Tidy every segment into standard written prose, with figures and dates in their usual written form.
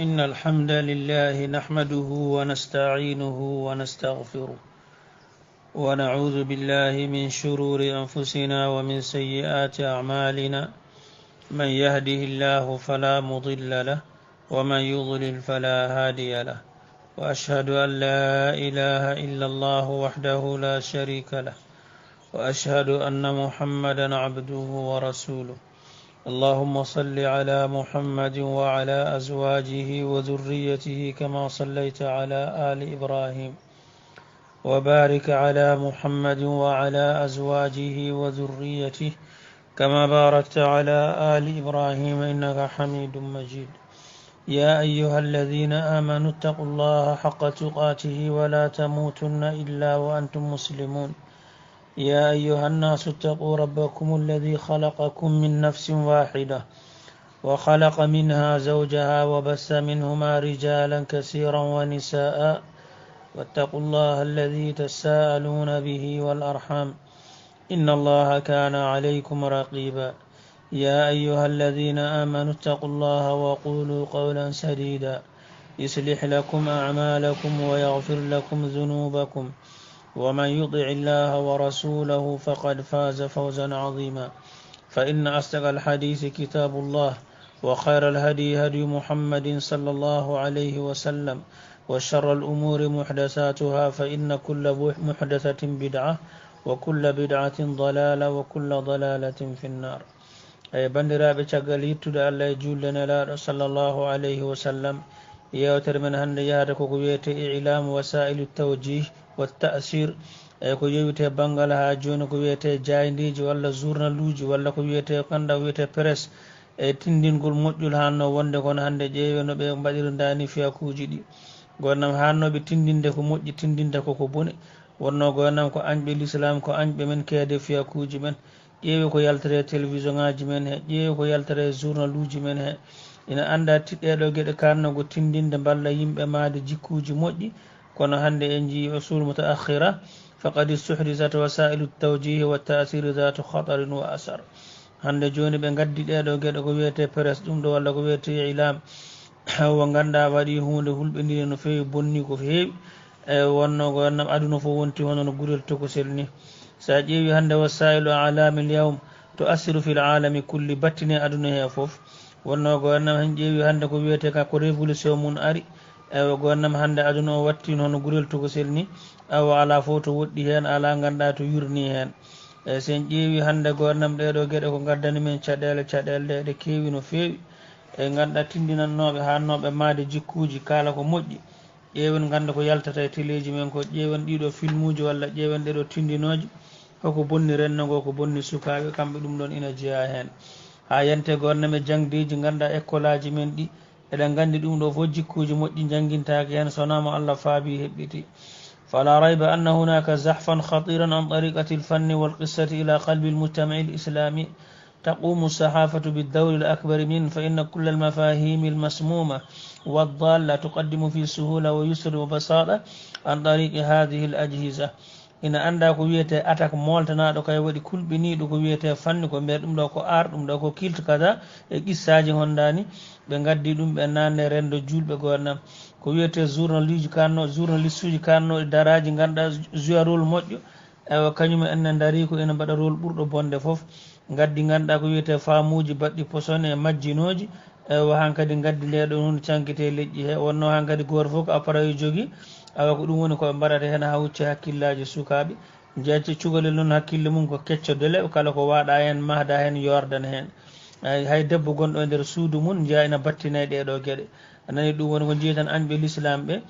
إن الحمد لله نحمده ونستعينه ونستغفره ونعوذ بالله من شرور أنفسنا ومن سيئات أعمالنا من يهده الله فلا مضل له ومن يضلل فلا هادي له وأشهد أن لا إله إلا الله وحده لا شريك له وأشهد أن محمدا عبده ورسوله اللهم صل على محمد وعلى أزواجه وذريته كما صليت على آل إبراهيم وبارك على محمد وعلى أزواجه وذريته كما باركت على آل إبراهيم إنك حميد مجيد يا أيها الذين آمنوا اتقوا الله حق تقاته ولا تموتن إلا وأنتم مسلمون يا أيها الناس اتقوا ربكم الذي خلقكم من نفس واحدة وخلق منها زوجها وبث منهما رجالا كثيرا ونساء واتقوا الله الذي تساءلون به والأرحام إن الله كان عليكم رقيبا يا أيها الذين آمنوا اتقوا الله وقولوا قولا سديدا يصلح لكم أعمالكم ويغفر لكم ذنوبكم ومن يطع الله ورسوله فقد فاز فوزا عظيما فإن أصدق الحديث كتاب الله وخير الهدي هدي محمد صلى الله عليه وسلم وشر الأمور محدثاتها فإن كل محدثة بدعة وكل بدعة ضلالة وكل ضلالة في النار أي بندرابي تشغل يتود الله جولنا لا صلى الله عليه وسلم يوتر من هند يهدك كويت إعلام وسائل التوجيه والتأثير ko yewite bangal ha joni ko wiyete jayndiji walla journaluji walla ko wiyete kanda wiyete presse e tindingol moƴƴol hanno wonde kono hande ƴeewe no ɓe mbaɗirdani fiyakuji ɗi gonnam hannoɓe tindinde ko moƴƴi tindinde koko bone wonno gonnam ko añɓe l'islam ko añɓe men keede fiyakuji men ƴeewe ko yaltere télévision ngaji men he ƴeewe ko yaltere journaluji men he ina anda tiɗɗeɗo gueɗe kannogo tindinde balla yimɓe maade jikkuji moƴƴi kono hande en jii usul mutaakhira faqad istuhdisat wasailu التوجيه والتأثير ذات خطر وأثر hande joni ɓe gaddi ɗeɗo gueɗe ko wiyete presse ɗum ɗo walla ko wiyete ilam wo ganda waɗi hunde hulɓedire no fewi bonni ko fewi e wonno gonnam aduna fo wonti hono no gurel tokosel ni sa ƴeewi hande wasailu alami l yawm to asiru fil alami kulli battine aduna he foof wonno gonnam hen ƴeewi hande ko wiyete ka ko révolution mum ari ewa gonnam hande aduna o watti hono gurel tokosel ni awa ala fof to woɗɗi hen ala ganda to yurni hen e sen ƴeewi hande gonnam ɗeɗo gueɗe ko gaddani men caɗele ɗe kewi no fewi e ganduɗa tindinannoɓe hannoɓe maade jikkuji kala ko moƴƴi ƴeewen ganda ko yaltata e téléji men ko ƴeewen ɗiɗo filmuji walla ƴeewen ɗeɗo tindinoji hoko bonni rennogo ko bonni sukaɓe kamɓe ɗum ɗon ina jeeya hen ha yante gonnam e jangdeji ganduɗa école aji men ɗi eɗen gandi ɗum ɗo fof jikkuji moƴƴi janguintaki hen sonama Allah faabi heɓɓiti فلا ريب أن هناك زحفا خطيرا عن طريقة الفن والقصة إلى قلب المجتمع الإسلامي تقوم الصحافة بالدور الأكبر منه فإن كل المفاهيم المسمومة والضالة تقدم في سهولة ويسر وبساطة عن طريق هذه الأجهزة ina anda ko wiyete attaque moltanaɗo kay waɗi kulɓiniɗo ko wiyete fanni ko mbiyata ɗum ɗo ko art ɗum ɗo ko kilte kada e qissaji hondani ɓe gaddi ɗum ɓe nanne rendo julɓe gonnam ko wiyete journaliste uji kannoɗe daraji ganduɗa jouya rôle moƴƴo ewa kañum enne daari ko ina mbaɗa rôle ɓurɗo bonde foof gaddi ganduɗa ko wiyete famuji baɗɗi posone e majjinoji ewa hankkadi gaddi ndeɗo hunde cankite leƴƴi he wonno hankkadi goto foof ko appareil jogui awa ko ɗum woni koɓe mbaɗata hen ha hucci hakkillaji sukaɓe jeeyte cukalel noon hakkille mum ko keccodele kala ko waɗa hen mahda hen yordan hen hay debbo gonɗo e nder suudu mum jeeya ina battina e ɗeɗo gueɗe anani ɗum woni ko jiitan añɓe l'islam ɓe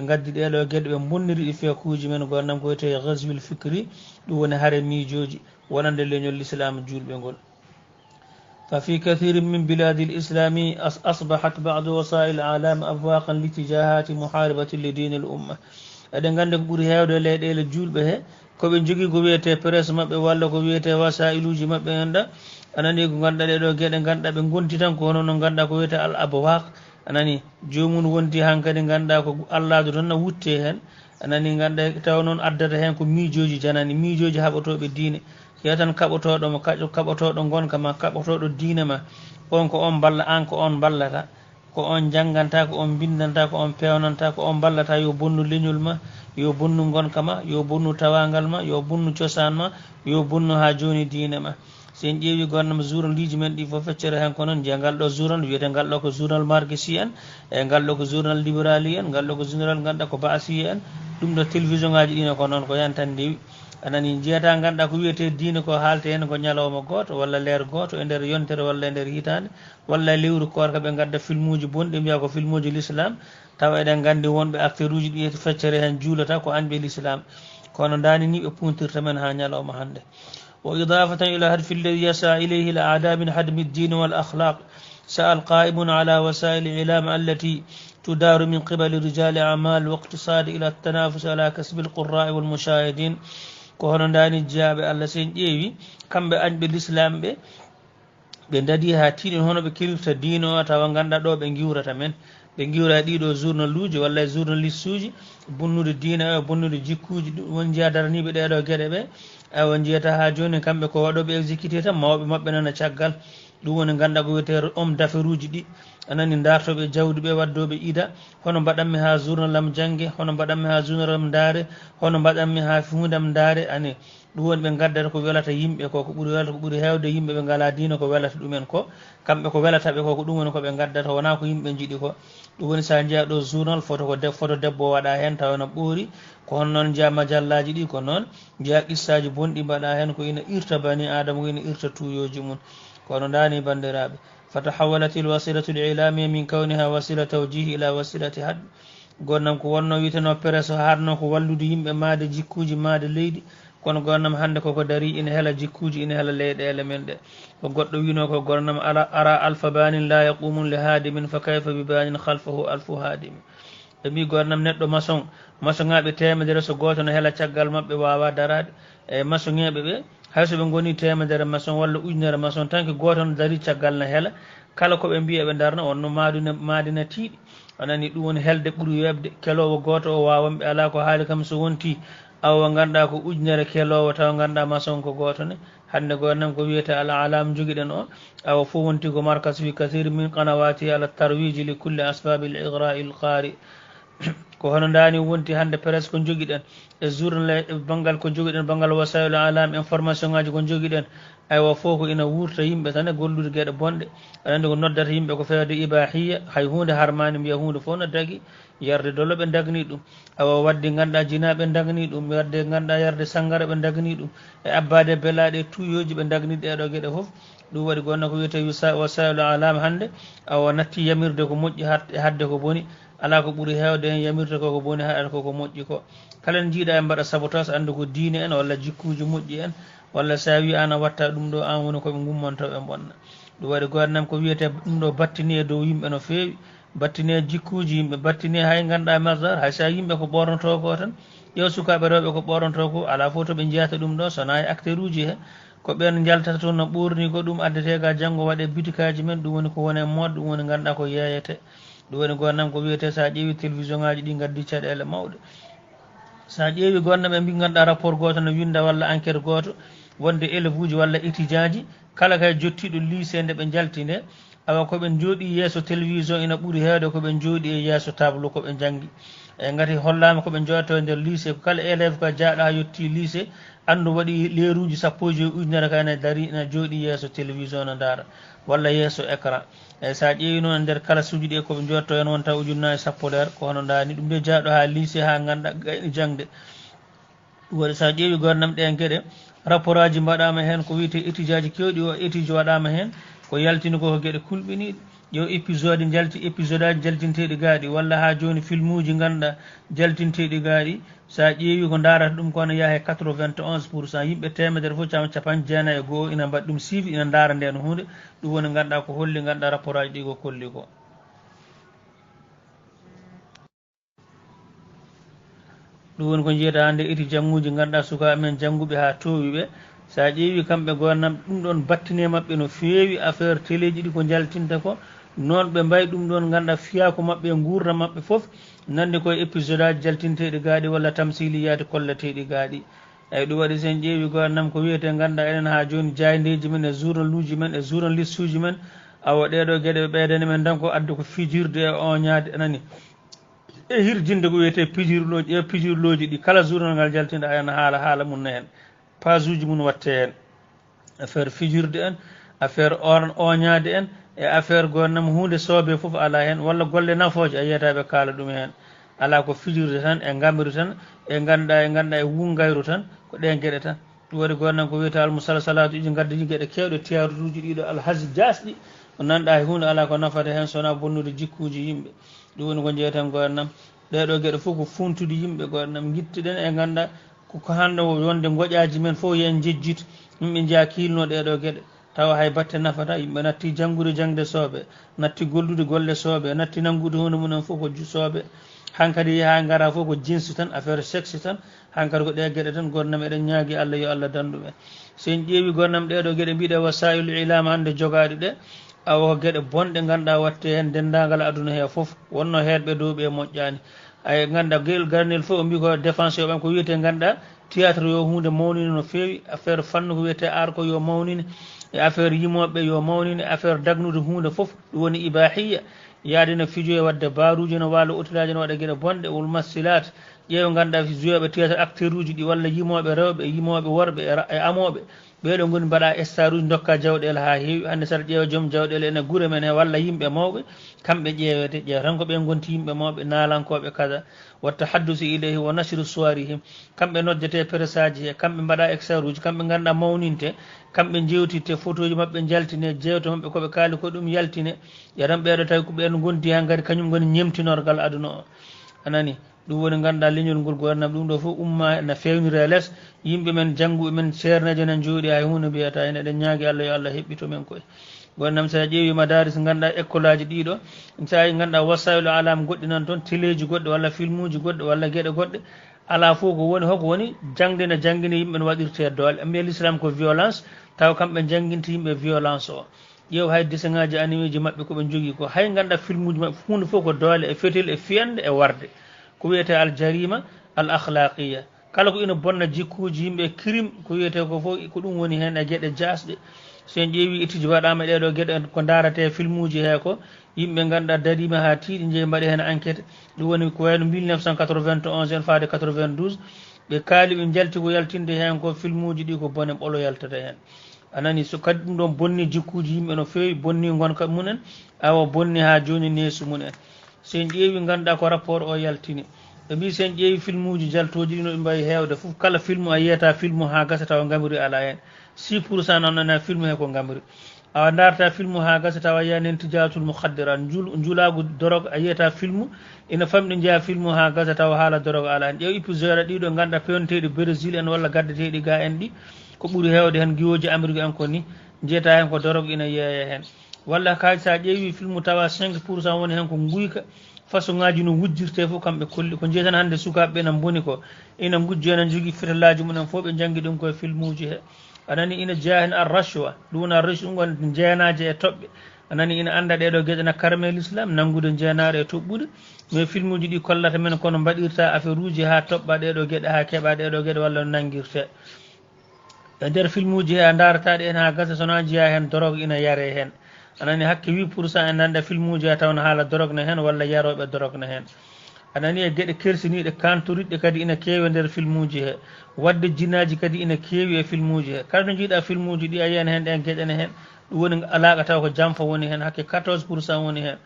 gaddi ɗeɗo gueɗe ɓe bonniri ɗi fiyakuji men gonnam ko wiyete ghazwil fikri ɗum woni haare miijoji wonande leñol l'islam julɓe ngol ففي كثير من بلاد الإسلام أصبحت بعض وسائل الإعلام أبواقا لاتجاهات محاربة لدين الأمة eɗen gandi ko ɓuuri hewde leyɗele julɓe he koɓe jogui ko wiyete presse mabɓe walla ko wiyete wasailuji mabɓe ganda anani ko ganduɗa ɗeɗo gueɗe ganduɗa ɓe gonti tan ko hono no ganduɗa ko wiyete al abwaq anani jomum wonti hankkadi ganduɗa ko alladu tan no wutte hen anani ganduɗa taw noon addata hen ko miijoji janani miijoji haɓotoɓe diine hiya tan kaɓotoɗomo kaɓotoɗo gonka ma kaɓotoɗo diine ma on ko on balla an ko on ballata ko on jangganta ko on bindanta ko on pewnanta ko on ballata yo bonnu leñol ma yo bonnu gonka ma yo bonnu tawangal ma yo bonnu cosaan ma yo bonnu ha joni diine ma sen ƴeewi gonnama journal liji men ɗi fof feccere hen ko noon jiya ngal ɗo journal wiyete ngal ɗo ko journal marguesi en e ngal ɗo ko journal libérali en ngal ɗo ko journal ganduɗa ko baasiye en ɗum ɗo télévision ngaji ɗine ko noon ko yan tan ndewi anani jeyata ganduɗa ko wiyete diine ko haalte hen ko ñalawma goto walla leer goto e nder yontere walla e nder hitande walla lewru korka ɓe gadda film uji bonɗi mbiya ko film uji l'islam tawa eɗen gandi wonɓe acteur uji ɗi feccere hen juulata ko anɓe l'islam kono dani ni ɓe puntirta men ha ñalawma hande وإضافة إلى هدف الذي يسعى إليه الأعداء من هدم الدين والأخلاق سعى القائمون على وسائل الإعلام التي تدار من قبل رجال أعمال واقتصاد إلى التنافس على كسب القراء والمشاهدين كهون داني جاب الله سين جيبي كم بأن بالإسلام ɓe dadi ha tiɗen hono ɓe kilifta diine o tawa ganduɗa ɗo ɓe giwrata men ɓe giwra ɗiɗo journal uji walla e journaliste uji bonnude diine o bonnude jikkuji won jiya daraniɓe ɗeɗo gueɗe ɓe won jiyata ha joni kamɓe ko waɗoɓe exécuté tan mawɓe mabɓe nana caggal ɗum woni ganduɗa ko wiyete homme d'affaire uji ɗi anani dartoɓe jawdi ɓe waddoɓe ida hono mbaɗanmi ha journal am janggue hono mbaɗanmi ha journal am daare hono mbaɗanmi ha hundam daare ani ɗum woni ɓe gaddata ko welata yimɓe ko ɓuuri welata ko ɓuuri hewde yimɓe ɓe ngala diina ko welata ɗumen ko kamɓe ko welataɓe ko ko ɗum woni koɓe gaddata wona ko yimɓe jiiɗi ko ɗum woni sa jeeya ɗo journal photo debbo waɗa hen tawana ɓoori ko hon noon jeeya majallaji ɗi ko noon jeeya qissaji bonɗi mbaɗa hen ko ina irta bani adama ko ina irta tuyoji mum kono dani bandiraɓe فتحولت الوسيلة الإعلامية من كونها وسيلة توجيه إلى وسيلة حد gonnam ko wonno witeno presse harno ko wallude yimɓe maade jikkuji maade leydi kono gonnam hande koko dari ina heela jikkuji ina heela leyɗele men ɗe ko goɗɗo wino ko gonnam ara alfa banin la yaqumu li hadimin fa kayfa bi banin khalfahu alfu hadim ɓe mbi gonnam neɗɗo maçon ŋaɓe temedere so goto no heela caggal mabɓe wawa darade e maçon ŋeɓe ɓe hayso ɓe goni temedere maçon walla ujunere maçon tan que goto no dari caggal no heela kala koɓe mbiya ɓe darna wonno madina tiiɗi anani ɗum woni helde ɓuuri webde kelowo goto o wawamɓe ala ko haali kam so wonti awa ganduɗa ko ujunere kelowo taw ganduɗa maçon ko goto ne hande gonnam ko wiyete ala alam joguiɗen o awa fo wonti ko markas fi kathir min qanawati ala tarwiji li kulli asbabi l igra il qari ko hono dani wonti hande presque ko joguiɗen e journal banggal ko joguiɗen banggal wasailu alam information ngaji ko joguiɗen aywa fof ko ina wurta yimɓe tan e gollude gueɗe bonɗe aɗa andi ko noddata yimɓe ko fewde ibahiya hay hunde harmani mbiya hunde fof no dagui yarde dolo ɓe dagni ɗum awa wadde ganduɗa jinaɓe dagni ɗum wadde ganduɗa yarde sangara ɓe dagni ɗum e abbade belaɗe tuyoji ɓe dagni ɗeɗo gueɗe foof ɗum waɗi gonno ko wiyete wasailu alam hande awa natti yamirde ko moƴƴi hadde ko boni ala ko ɓuuri hewde hen yamirde koko boni haɗata koko moƴƴi ko kala n jiiɗa e mbaɗa sabotage andi ko diine en walla jikkuji moƴƴi en walla sa wi an a watta ɗum ɗo an woni koɓe gummantoɓe bonna ɗum waɗi gonnam ko wiyete ɗum ɗo battini e dow yimɓe no fewi battini e jikkuji yimɓe battini hay ganduɗa masdar hay sa yimɓe ko ɓornoto ko tan ƴew sukaɓe rewɓe ko ɓornoto ko ala fof to ɓe jeyata ɗum ɗo sona e acteur uji he ko ɓen jaltata toon no ɓorni ko ɗum addete ga janggo waɗe bitikaji men ɗum woni ko woni e mode ɗum woni ganduɗa ko yeyete ɗum woni gonnam ko wiyete sa ƴeewi télévision ngaji ɗi gaddi caɗele mawɗe sa ƴeewi gonnam ɓe mbi ganduɗa rapport goto no winda walla enquête goto wonde élève uji walla étudiant ji kala kay jottiɗo lycée nde ɓe jalti nde awa koɓe jooɗi yesso télévision ina ɓuuri hewde koɓe jooɗi e yesso tableau koɓe janggi e gati hollama koɓe jooɗoto e nder lycée ko kala élève ko jaaɗo ha yetti lycée andu waɗi leeruji sappo e joyi ujunere ka ene dari ina jooɗi yesso télévision no daara walla yesso écran eyyi sa ƴeewi noon e nder classe uji ɗi koɓe jotto hen won taw ujunnaje sappo nder ko hono dani ɗum de jaaɗo ha lycée ha ganduɗa gayni jangde ɗum waɗi sa ƴeewi gonnam ɗen gueɗe rapport aji mbaɗama hen ko wiyete étude aji kewɗi o étude waɗama hen ko yaltini ko gueɗe kulɓiniɗe yo épisode jalti épisode aji jaltinteɗi gaaɗi walla ha joni film uji ganduɗa jaltinteɗi gaaɗi sa ƴeewi ko darata ɗum kono yaaha 91% yimɓe temedere foof capanɗe jeenayyi e goho ina mbaɗi ɗum suivi ina daara nden hunde ɗum woni ganduɗa ko holli ganduɗa rapport aji ɗi ko kolli ko ɗum woni ko jiyata hande étudiant uji ganduɗa sukaɓe men jangguɓe ha towi ɓe sa ƴeewi kamɓe gonnam ɗum ɗon battine mabɓe no fewi affaire télé ji ɗi ko jaltinta ko noon ɓe mbayi ɗum ɗon ganduɗa fiyako mabɓe e gurdam mabɓe foof nandi koye épisode aji jaltinteɗi gaaɗi walla tamsiliyade kolleteɗi gaaɗi eyyi ɗum waɗi sen ƴeewi gonnam ko wiyete ganduɗa enen ha joni jaydeji men e journal uji men e journaliste uji men awa ɗeɗo gueɗe ɓeydani men tan ko addu ko fijirde e oñade anani e hirjinde ko wiyete pijirloji e pijirloji ɗi kala journal ngal jaltinɗa hen haala mum ne hen page uji mum watte hen affaire fijirde en affaire oñade en e affaire gonnam hunde soobe foof ala hen walla golle nafoje a yiyataɓe kaala ɗum hen ala ko fijirde tan e gamri tan e ganduɗa e wungayru tan ko ɗen gueɗe tan ɗum waɗi gonnam ko wiyete almusalsalatu iji gaddaji gueɗe kewɗe tiyaruji ɗiɗo alhaji jasɗi ko nanɗa e hunde ala ko nafata hen sowona bonnude jikkuji yimɓe ɗum woni ko jeeyeten gonnam ɗeɗo gueɗe fof ko funtude yimɓe gonnam guittuɗen e ganduɗa ko hande wonde goƴaji men fof yen jejjit yimɓe jeeya kilno ɗeɗo gueɗe tawa hay batte nafata yimɓe natti janggude jangde sooɓe natti gollude golle sooɓe natti nanggude hunde mumen fof ko sooɓe hankkadi yaha gara fof ko jinsi tan affaire sexe tan hankkadi ko ɗe gueɗe tan gonnam eɗen ñaagui Allah yo Allah danduɓe sen ƴeewi gonnam ɗeɗo gueɗe mbiɗe wasailu ilama hande jogaɗi ɗe awa ko gueɗe bonɗe ganduɗa watte hen dendagal aduna he foof wonno heɗɓe dowɓe moƴƴani ay ganduɗa gueɗel garnel fof o mbi ko défense yoɓan ko wiyete ganduɗa théâtre yo hunde mawnine no fewi affaire fannu ko wiyete ar ko yo mawnine e affaire yimoɓe yo mawnine affaire dagnude hunde foof ɗum woni ibahiya yaade no fijo e wadde baruji no walla otilaji no waɗa gueɗe bonɗe wol massilat ƴeewa ganduɗa joueɓe théâtre acteur uji ɗi walla yimoɓe rewɓe yimoɓe worɓe e amoɓe ɓeɗo goni mbaɗa star uji dokka jawɗele ha heewi hande saɗa ƴeewa joom jawɗele ene guure men he walla yimɓe mawɓe kamɓe ƴeewete ƴeewa tan ko ɓe gonti yimɓe mawɓe naalankoɓe kaza watta haddusi ilayhi wa nasiru soirihim kamɓe noddete presse aji he kamɓe mbaɗa star uji kamɓe ganduɗa mawninte kamɓe jewtitte photo ji mabɓe jaltine jewte mabɓe koɓe kaali ko ɗum yaltine yaran ɓeɗo tawi ko ɓen gondi hen kadi kañum goni ñemtinorgal aduna o anani ɗum woni ganduɗa leñol ngol gonnam ɗum ɗo fof umma ne fewnire less yimɓe men jangguɓe men ceernejo nen jooɗi hay hunde mbiyata hen eɗen ñaagui Allah yo Allah heɓɓito men koye gonnam sa ƴeewi madaris ganduɗa école aji ɗiɗo sa ganduɗa wasailu alam goɗɗi nan toon téléji goɗɗe walla film uji goɗɗe walla gueɗe goɗɗe ala fof ko woni hoko woni jangde ne jangguine yimɓe no waɗirte doole mbiya l'islam ko violence taw kamɓe jangguinta yimɓe violence o ƴeew hay dessin ngaji animé ji mabɓe koɓe jogui ko hay ganduɗa film uji mabɓe hunde fof ko doole e fetel e fiyande e warde ko wiyete al jarima al akhlaqiya kala ko ina bonna jikkuji yimɓe crime ko wiyete ko fof ko ɗum woni hen e gueɗe jasɗe sen ƴeewi étude waɗama ɗeɗo gueɗe ko darate film uji he ko yimɓe ganduɗa darima ha tiiɗi jeeyi mbaɗi hen enquête ɗum woni ko wayno 1991 en faade 92 ɓe kaali ɓe jalti ko yaltinde hen ko film uji ɗi ko bone ɓolo yaltata hen anani so kadi ɗum ɗon bonni jikkuji yimɓe no fewi bonni gonka munen awa bonni ha joni neesu mumen sen ƴeewi ganduɗa ko rapport o yaltini ɓe mbi sen ƴeewi film uji jaltoji ɗi no ɗi mbawi hewde foof kala film a yiyata film ha gasa tawa gamri ala hen 6% nannana film he ko gamri awa darta film ha gasa tawa yiyanen tijatul mouhaddirat juulagu drogue a yiyata film ina famɗi jeeya film ha gasa tawa haala drogue ala hen ƴeew épisode ɗiɗo ganduɗa pewneteɗi brésil en walla gaddateɗi ga en ɗi ko ɓuuri hewde hen guiwoji amérique en ko ni jeeta hen ko drogue ina yeeye hen walla kaji sa ƴeewi film tawa 5% woni hen ko guyka façon ngaji no wujjirte fof kamɓe kolli ko jeetan hande sukaɓeɓe nan boni ko ina gujjo enen jogui fitalaji mumen fof ɓe jangui ɗum koye film uji he anani ina jeeya hen ar rachwa ɗum woni ar rachwa ɗum gon jeenaji e toɓɓe anani ina anda ɗeɗo gueɗe na karme l'islam nanggude jeenare e toɓɓude mais film uji ɗi kollata men kono mbaɗirta affaire uji ha toɓɓa ɗeɗo gueɗe ha keeɓa ɗeɗo gueɗe walla no nanguirte e nder film uji he a darataɗe hen ha gasa sona jeeya hen drogue ina yare hen anani hakke 8% e nanda film uji he tawno haala drogue ne hen walla yaroɓe drogue ne hen anani e gueɗe kersiniɗe kantoriɗɗe kadi ina keewi e nder film uji he wadde jinaji kadi ina keewi e film uji he kala no jiiɗa film uji ɗi a yiyan hen ɗen gueɗene hen ɗum woni alaqa taw ko jamfa woni hen hakke 14% woni hen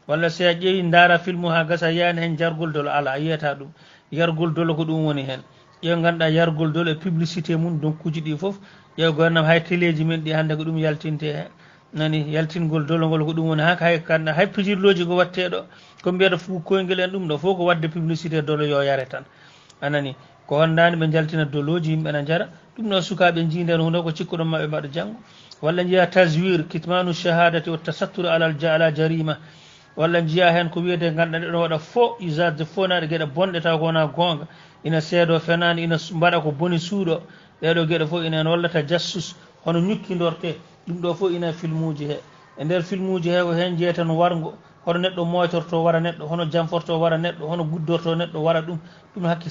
walla si a ƴeewi daara film ha gasa yiyani hen jargol dolo ala a yiyata ɗum yargol dolo ko ɗum woni hen ƴeew ganduɗa yargol dolo e publicité mum donc kuji ɗi foof ƴeew gonnam hay téléji men ɗi hande ko ɗum yaltinte hen nani yaltingol dologol ko ɗum woni haka hay kanda hay pijirloji ko watteɗo ko mbiyata fo koyguel en ɗum ɗo fof ko wadde publicité dolo yo yare tan anani ko hondani ɓe jaltina doloji yimɓe ne jara ɗum ɗo sukaɓe ji nden hunde ko cikkuɗon mabɓe mbaɗa janggo walla jiiya taswir kitmanu shahadati wa tasattur ala jarima walla jiiya hen ko wiyete ganduɗa ɗeɗo waɗa faux usage de faux naɗe gueɗe bonɗe taw ko wona gonga ina seedo fenani ina mbaɗa ko boni suuɗo ɗeɗo gueɗe fof ina hen wallata jassus hono ñukkidorte ɗum ɗo fof ina film uji he e nder film uji he ko hen jeeyatan wargo hono neɗɗo moytorto wara neɗɗo hono jamforto wara neɗɗo hono guddorto neɗɗo wara ɗum hakke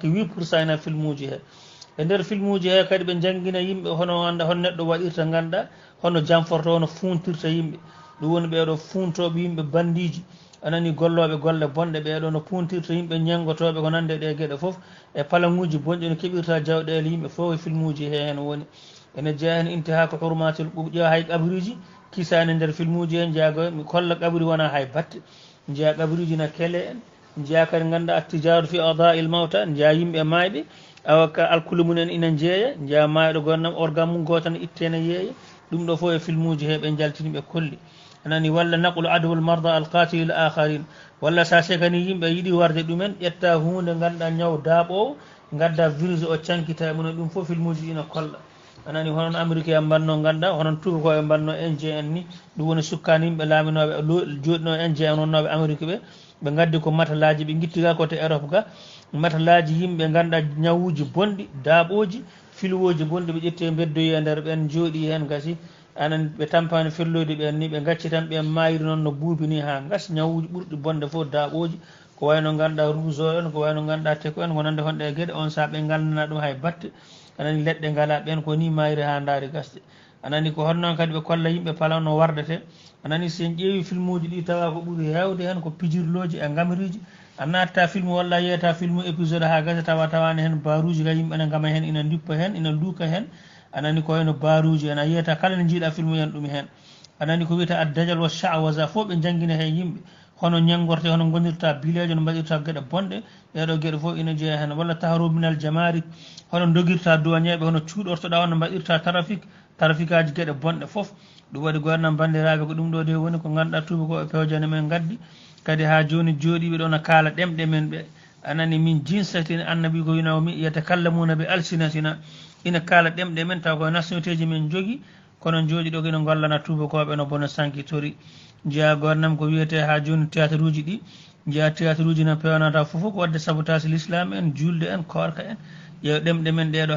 8% ina film uji he e nder film uji he kadi ɓe jangguina yimɓe hono anda hono neɗɗo waɗirta ganduɗa hono jamforto hono funtirta yimɓe ɗum woni ɓeeɗo funtoɓe yimɓe bandiji anani golloɓe golle bonɗe ɓeeɗo no puntirta yimɓe ñangotoɓe ko nande ɗe gueɗe foof e palaŋuji bonƴi no keɓirta jawɗele yimɓe fof e film uji he hen woni ene jeeya hen intiha ko hurmatil ƴeewa hay qabriji kisani e nder film uji he jeeyago mi kolla qabri wona hay batte jeeya qabriji na keele en jeeya kadi ganduɗa attijaru fi ada il mawta jeeya yimɓe mayɓe awa ka alkulu mumen ina jeeya jeeya mayɗo gonnam organe mum gotan ittene yeeya ɗum ɗo fof e film uji he ɓe jaltini ɓe kolli anani walla naqlu adwul marda alqatil akharin walla sa segani yimɓe yiiɗi warde ɗumen ƴetta hunde ganduɗa ñaw daaɓowo gadda virus o cankita e mumen ɗum fof film uji ina kolla anani honon américain en mbanno ganduɗa honon tuba ko e mbanno indien en ni ɗum woni sukkani yimɓe laaminoɓe joɗino indien en wonnoɓe amérique ɓe gaddi ko matalaji ɓe guittiga koto europe ga matalaji yimɓe ganduɗa ñawuji bonɗi daaɓoji filwoji bonɗi ɓe ƴetti beddoyi e nder ɓen jooɗi hen gasi anan ɓe tampani felloyde ɓen ni ɓe gacci tan ɓe mayri noon no buubi ni ha gas ñawuji ɓurɗi bonde fof daaɓoji ko wayno ganduɗa rouge en ko wayno ganduɗa teko en wonande honɗe e gueɗe on saaha ɓe gandana ɗum hay batte anani leɗɗe ngala ɓen ko ni mayri ha daari gasde anani ko hono noon kadi ɓe kolla yimɓe palan no wardete anani sen ƴeewi film uji ɗi tawa ko ɓuuri hewde hen ko pijirloji e gamariji a natta film walla yeyata film épisode ha gasa tawani hen baruji ka yimɓe ne gama hen ina duppa hen ina luuka hen anani ko wayno baruji en a yiyata kala ne jiiɗa film yen ɗum hen anani ko wiyata addajal wa chawaza fof ɓe jangguina hen yimɓe hono ñaggorte hono gonirta bilejo no mbaɗirta gueɗe bonɗe ɗeɗo gueɗe fof ina jeeya hen walla tahrubinal jamari hono doguirta douaniéɓe hono cuuɗortoɗa hono mbaɗirta trafic aji gueɗe bonɗe foof ɗum waɗi gonnam bandiraɓe ko ɗum ɗo de woni ko ganduɗa tuba ko e pewjane men gaddi kadi ha joni jooɗiɓe ɗo no kaala ɗemɗe men ɓe anani min jinsatini annabi ko wino mi yatakallamuna bi alsinatina ina kaala ɗemɗe men taw koye nationalité ji men jogui kono jooɗi ɗo kino gollana tubakoɓe no bono sankitori jeeya gonnam ko wiyete ha joni théâtre uji ɗi jeeya théâtre uji no pewnata fofoof ko wadde sabotage l'islam en julde en korka en ƴeew ɗemɗe men ɗeɗo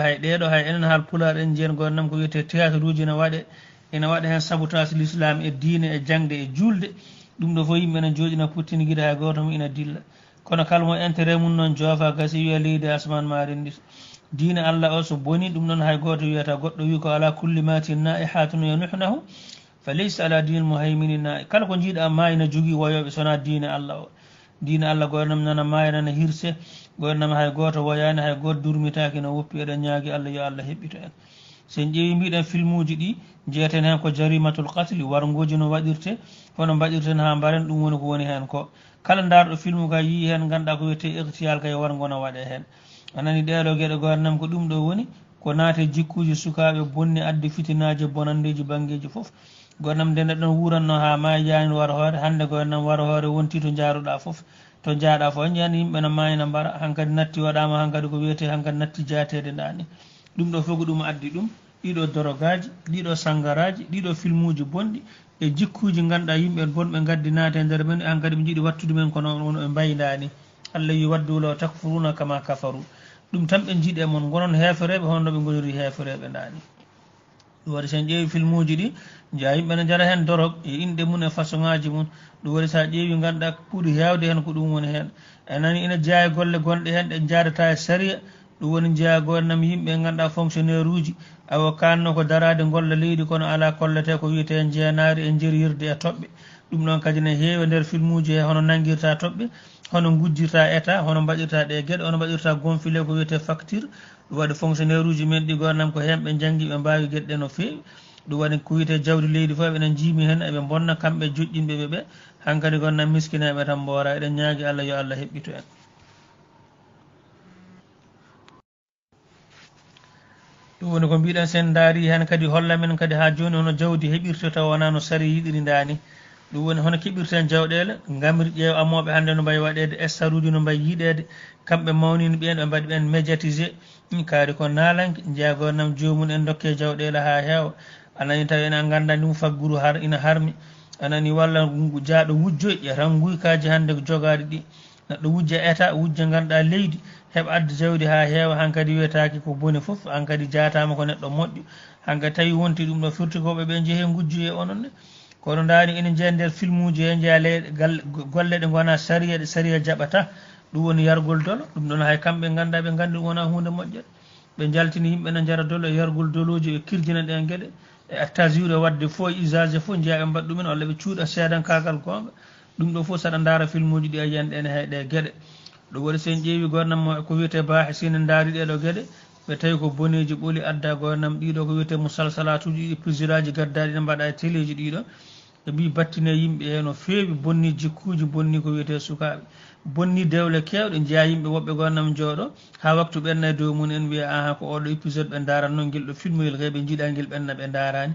hay enen haal pulaar en jeen gonnam ko wiyete théâtre uji ne waɗe ina waɗa hen sabotage l'islam e diine e jangde e julde ɗum ɗo fof yimɓe ne jooɗina puttini guiɗa hay goto mum ina dilla kono kala mo intérêt mum noon joofa gasi wiya leydi asman marindita diine allah o so boni ɗum noon hay goto wiyata goɗɗo wi ko ala kulli matin naihatun yanuhnahu fa laysa ala dine muhaymini nai kala ko jiiɗa maayi ne jogui woyoɓe sona diine allah o diine allah goynam nana maayi nana hirse goynam hay goto woyani hay goto durmitaki no woppi eɗen ñaagui allah yo allah heɓɓito en sen ƴeewi mbiɗen film uji ɗi jeeten hen ko jarimatul qatli wargoji no waɗirte hono mbaɗirten ha mbaren ɗum woni ko woni hen ko kala darɗo film ka yii hen ganduɗa ko wiyete irtiyal kay wargo no waɗe hen anani ɗeɗo gueɗe gonnam ko ɗum ɗo woni ko naate jikkuji sukaɓe bonni addi fitinaji bonandeji banggueji foof gonnam nde neɗɗon wuranno ha maayi yani wara hoore hande gonnam wara hoore wonti to jaaruɗa foof to jaaɗa foof jani yimɓe no mayina mbara hankkadi natti waɗama hankkadi ko wiyete hankkadi natti jaatede ndani ɗum ɗo fof ko ɗum addi ɗum ɗiɗo dorogaji ɗiɗo sangaraji ɗiɗo film uji bonɗi e jikkuji ganduɗa yimɓe bonɓe gaddi naate nder men hankkadi ɓe jiiɗi wattude men kono wono ɓe mbaydani allah yi waddu law takfuruna kama kafaru ɗum tan ɓe jiiɗe moon gonon heefereɓe hono ɓe goniri heefereɓe ndani ɗum waɗi sen ƴeewi film uji ɗi jeeya yimɓe ne jara hen dorog e inɗe mum e façon ngaji mum ɗum waɗi sa ƴeewi ganduɗa ɓuuri hewde hen ko ɗum woni hen enani ina jeeya golle gonɗe hen ɗe jadata e saria ɗum woni jeeya gonnam yimɓe ganduɗa fonctionnaire uji awo kanno ko darade golla leydi kono ala kollete ko wiyete jeenari e jeeryirde e toɓɓe ɗum ɗon kadi ne heewi nder film uji he hono nanguirta toɓɓe hono gujjirta état hono mbaɗirta ɗe gueɗe hono mbaɗirta gonfilé ko wiyete facture ɗum waɗi fonctionnaire uji men ɗi gonnam ko hen ɓe janggi ɓe mbawi gueɗe ɗe no fewi ɗum waɗi ko wiyete jawdi leydi fof ɓenen jiimi hen eɓe bonna kamɓe joƴƴinɓeɓe ɓe hankkadi gonnam miskineɓe tan mbora eɗen ñaagui allah yo allah heɓɓito en ɗum woni ko mbiɗen sen daari hen kadi holla men kadi ha joni hono jawdi heɓirte taw wona no sari yiɗiri ndani ɗum woni hono keɓirten jawɗele gamri ƴeew amoɓe hannde no mbayi waɗede star uji no mbayi yiiɗede kamɓe mawnini ɓen ɓe mbaɗi ɓen médiatisé kaari ko naalanke jeegonnam jomum en dokke jawɗele ha heewa anani tawi enen gandani ɗum fagguru ina harmi anani walla jaaɗo wujjoy ƴetan guykaji hannde jogaɗi ɗi neɗɗo wujja état wujja ganduɗa leydi heɓa adde jawdi ha heewa hankkadi wiyetaki ko boni foof hankkadi jatama ko neɗɗo moƴƴo hankkadi tawi wonti ɗum ɗo firtikoɓe ɓe jeehe gujju e ononne kono daari ene jeeya nder film uji he jeeya golle ɗe gona saria ɗe saria jaɓata ɗum woni yargol dolo ɗum ɗon hay kamɓe ganduɗa ɓe gandi ɗum wona hunde moƴƴere ɓe jaltini yimɓe ne jara dolo e yargol doloji ɓe kirjina ɗen gueɗe actage uɗe wadde fof usage fof jeeya ɓe mbaɗa ɗumen walla ɓe cuuɗa seedan kakal gonga ɗum ɗo fof saɗa ndaara film uji ɗi a yiyan ɗene hay ɗe gueɗe ɗum waɗi sen ƴeewi gonnam ko wiyete baahe sine ndaari ɗeɗo gueɗe ɓe tawi ko boneji ɓooli adda gonnam ɗiɗo ko wiyete musalsalatuji ɗi épisode aji gaddaɗi ɗe mbaɗa e téléji ɗiɗo ɓe mbi battine yimɓe he no feewi bonni jikkuji bonni ko wiyete sukaɓe bonni dewle kewɗe jeeya yimɓe woɓɓe gonnam jooɗo ha waktu ɓenna e dow mum en wiya aha ko oɗo épisode ɓe daranno guel ɗo filmoyel he ɓe jiiɗa guel ɓenna ɓe darani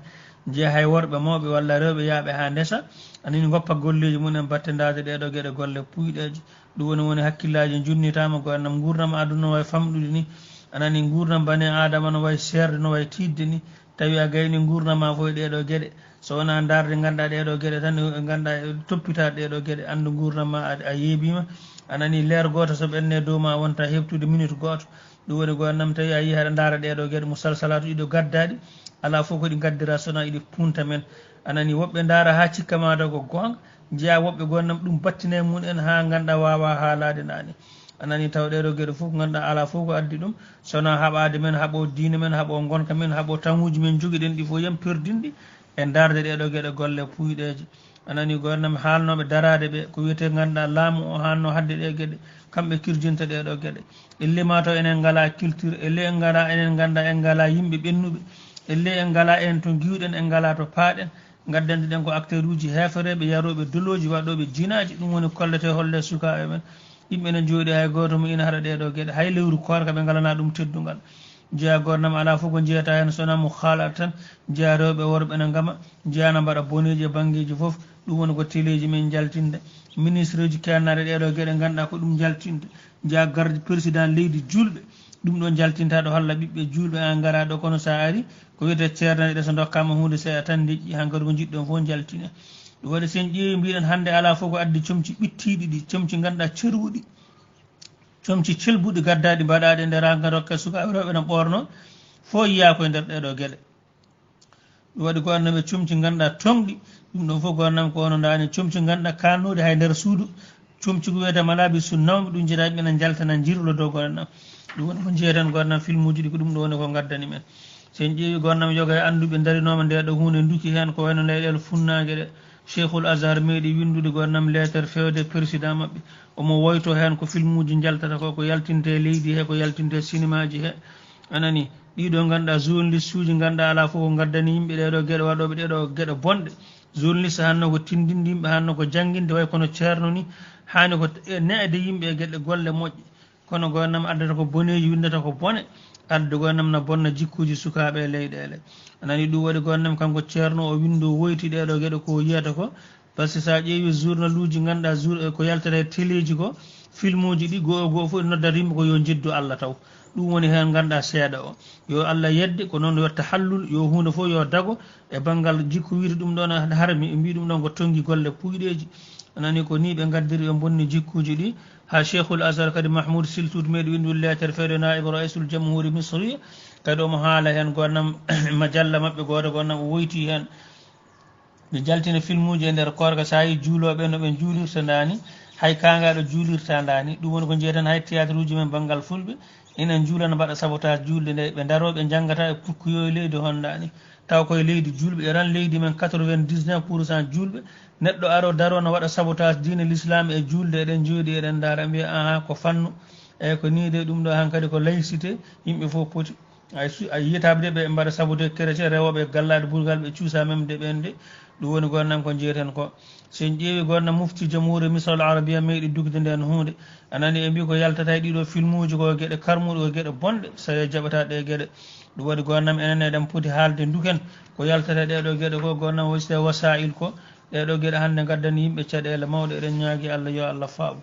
jeeya hay worɓe mawɓe walla rewɓe yaaɓe ha ndesa anini goppa golleji mumen batte dade ɗeɗo gueɗe golle puyɗeje ɗum woni hakkillaji junnitama gonnam gurdam aduna way famɗude ni anani gurdam bani adama no way serde no way tidde ni tawi a gayni gurdama fo e ɗeɗo gueɗe so wona darde ganduɗa ɗeɗo gueɗe tan ganduɗa toppitade ɗeɗo gueɗe andu gurdam ma a yeebima anani leer goto so ɓenne dow ma wonta hebtude minute goto ɗum woni gonnam tawi a yi haɗa daara ɗeɗo gueɗe musalsalatu ɗiɗo gaddaɗi ala fof koɗi gaddira sona iɗi punta men anani woɓɓe daara ha cikkama taw ko gonga jeeya woɓɓe gonnam ɗum battine mun en ha ganduɗa wawa haalade nani anani taw ɗeɗo gueɗe fof ganduɗa ala fof ko addi ɗum sona haɓade men haaɓo diine men haaɓo gonka men haaɓo tamuji men joguiɗen ɗi fof yam perdinɗi e darde ɗeɗo gueɗe golle puyɗeje anani gonnam haalnoɓe darade ɓe ko wiyete ganduɗa laamu o hanno hadde ɗe gueɗe kamɓe kirjinta ɗeɗo gueɗe elle ma taw enen ngala culture elle en ngala enen ganda en ngala yimɓe ɓennuɓe elle en ngala en to giwɗen en ngala to paaɗen gaddande ɗen ko acteur uji hefereɓe yaroɓe doloji waɗoɓe jinaji ɗum woni kollete holle sukaɓe men yimɓe ne jooɗi hay goto mo ina haɗa ɗeɗo gueɗe hay lewru korka ɓe ngalana ɗum teddugal jeeya gonnam ala fof ko jeyata hen sona mo haalata tan jeeya rewɓe worɓe ne gama jeeyana mbaɗa boneji e banggueji foof ɗum woni ko téléji men jaltinde ministre uji kennaɗe ɗeɗo gueɗe ganduɗa ko ɗum jaltinde jeeya garde président leydi julɓe ɗum ɗo jaltinta ɗo halla ɓiɓɓe julɓe an gara ɗo kono sa ari ko wiyete ceernade ɗe so dokkama hunde seeɗa tan deƴƴi hankkadi ko jiɗɗon fof jaltine ɗum waɗi sen ƴeewi mbiɗen hande ala fof ko addi comci ɓittiɗi ɗi comci ganduɗa ceerwuɗi comci celbuɗi gaddaɗi mbaɗaɗi e nder hankkadi rokke sukaɓe rewɓe ne ɓorno fo yiya koye nder ɗeɗo gueɗe ɗum waɗi gonnaɓe comci ganduɗa tonɗi ɗum ɗon fof gonnam ko ono dani comci ganduɗa kalnude hay nder suudu comci ko wiyete malaɓi sunnawɓe ɗum jeeɗa yimɓe ne jaltana jirlo dow gonnam ɗum woni ko jeeyeten gonnam film uji ɗi ko ɗum ɗo woni ko gaddani men sen ƴeewi gonnam yoga e anduɓe darinoma nde ɗo hunde duki hen ko wayno leyɗele funnague ɗe cheikhul azhar meeɗi windude gonnam lettere fewde président mabɓe omo woyto hen ko film uji jaltata ko yaltinte leydi he ko yaltinte cinéma ji he anani ɗiɗo ganduɗa journaliste uji ganduɗa ala fof ko gaddani yimɓe ɗeɗo gueɗe waɗoɓe ɗeɗo gueɗe bonɗe journaliste hanno ko tindinde yimɓe hanno ko jangguinde way kono ceerno ni hani ko neɗde yimɓe e gueɗe golle moƴƴe kono gonnam addata ko boneji windata ko bone adde gonnam na bonna jikkuji sukaɓe e leyɗele anani ɗum waɗi gonnam kanko ceerno o windo woyti ɗeɗo gueɗe ko yiyata ko par ce que sa ƴeewi journal uji ganduɗa ko yaltata e téléji ko film uji ɗi goo goo fof noddata yimɓe ko yo jeddu Allah taw ɗum woni hen ganduɗa seeɗa o yo Allah yedde ko noon watta hallul yo hunde fof yo dago e banggal jikku wiide ɗum ɗon harmi mbi ɗum ɗon ko tonggui golle puyɗeji anani ko ni ɓe gaddiri ɓe bonni jikkuji ɗi ha cheikhul azhar kadi mahmoud siltoud meeɗi windude lettere fewde naibe raisul jamhuri misriya kadi omo haala hen gonnam majalla mabɓe goto gonnam o woyti hen ɓe jaltina film uji e nder korka sa yi juuloɓe no ɓe juulirta dani hay kangaɗo juulirta dani ɗum woni ko jeeyatan hay théâtre uji men banggal fulɓe enen juulana mbaɗa sabotage julde nde ɓe daroɓe janggata e pukkuyo e leydi hondani taw koye leydi julɓe e ran leydi men 99% julɓe neɗɗo aro daro no waɗa sabotage diine l'islam e julde eɗen jooɗi eɗen daara mbiya aha ko fannu eyyi ko ni de ɗum ɗo hankkadi ko laïcité yimɓe fof poti a yiyataɓe de ɓe mbaɗa saboté chrétien rewoɓe gallaɗe burgal ɓe cuusa même de ɓen de ɗum woni gonnam ko jeeyeten ko sen ƴeewi gonnam mufti jamhuri misral arabia meeɗi dugde nden hunde anani e mbi ko yaltata e ɗiɗo film uji ko gueɗe karmuɗe ko gueɗe bonɗe so jaɓata ɗe gueɗe ɗum waɗi gonnam enen eɗen poti haalde duken ko yaltata ɗeɗo gueɗe ko gonnam wasite wasail ko ɗeɗo gueɗe hande gaddani yimɓe caɗele mawɗe eɗen ñaagui Allah yo Allah faaɓu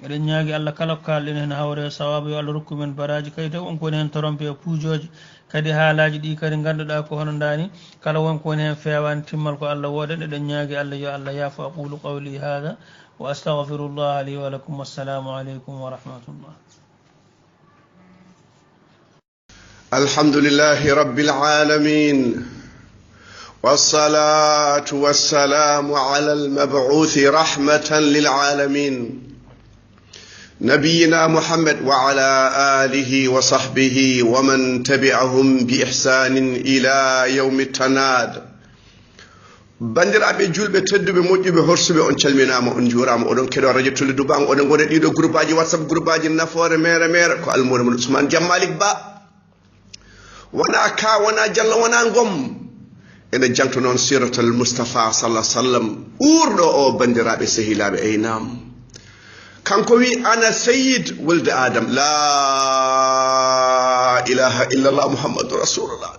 eɗen ñaagui Allah kala ko kalɗen hen hawre sawabu yo Allah rokku men baraji kadi taw on koni hen trompe e puujoji kadi haalaji ɗi kadi ganduɗa ko hono dani kala wonko woni hen fewani timmal ko Allah woɗen eɗen ñaagui Allah yo Allah yaafo aqulu qawli hada wa astaghfirullah li wa lakum wassalamu aleykum wa rahmatullah. alhamdulillahi rabbil alamin والصلاة والسلام على المبعوث رحمة للعالمين نبينا محمد وعلى آله وصحبه ومن تبعهم بإحسان إلى يوم التناد bandiraɓe julɓe tedduɓe moƴƴuɓe horsuɓe on calminama on juurama oɗon keɗo radio tolde duban oɗon gona ɗiɗo groupe aji whatsapp groupe aji nafoore mere ko almore mon ousmane jammalik ba wona ka wona diallo wona gom ene jangto noon siratal moustapha sallah sallam ɓurɗo o bandiraɓe sehilaɓe eynam kanko wi ana sayyid wolde adam la ilaha illallah muhammadu rasulullah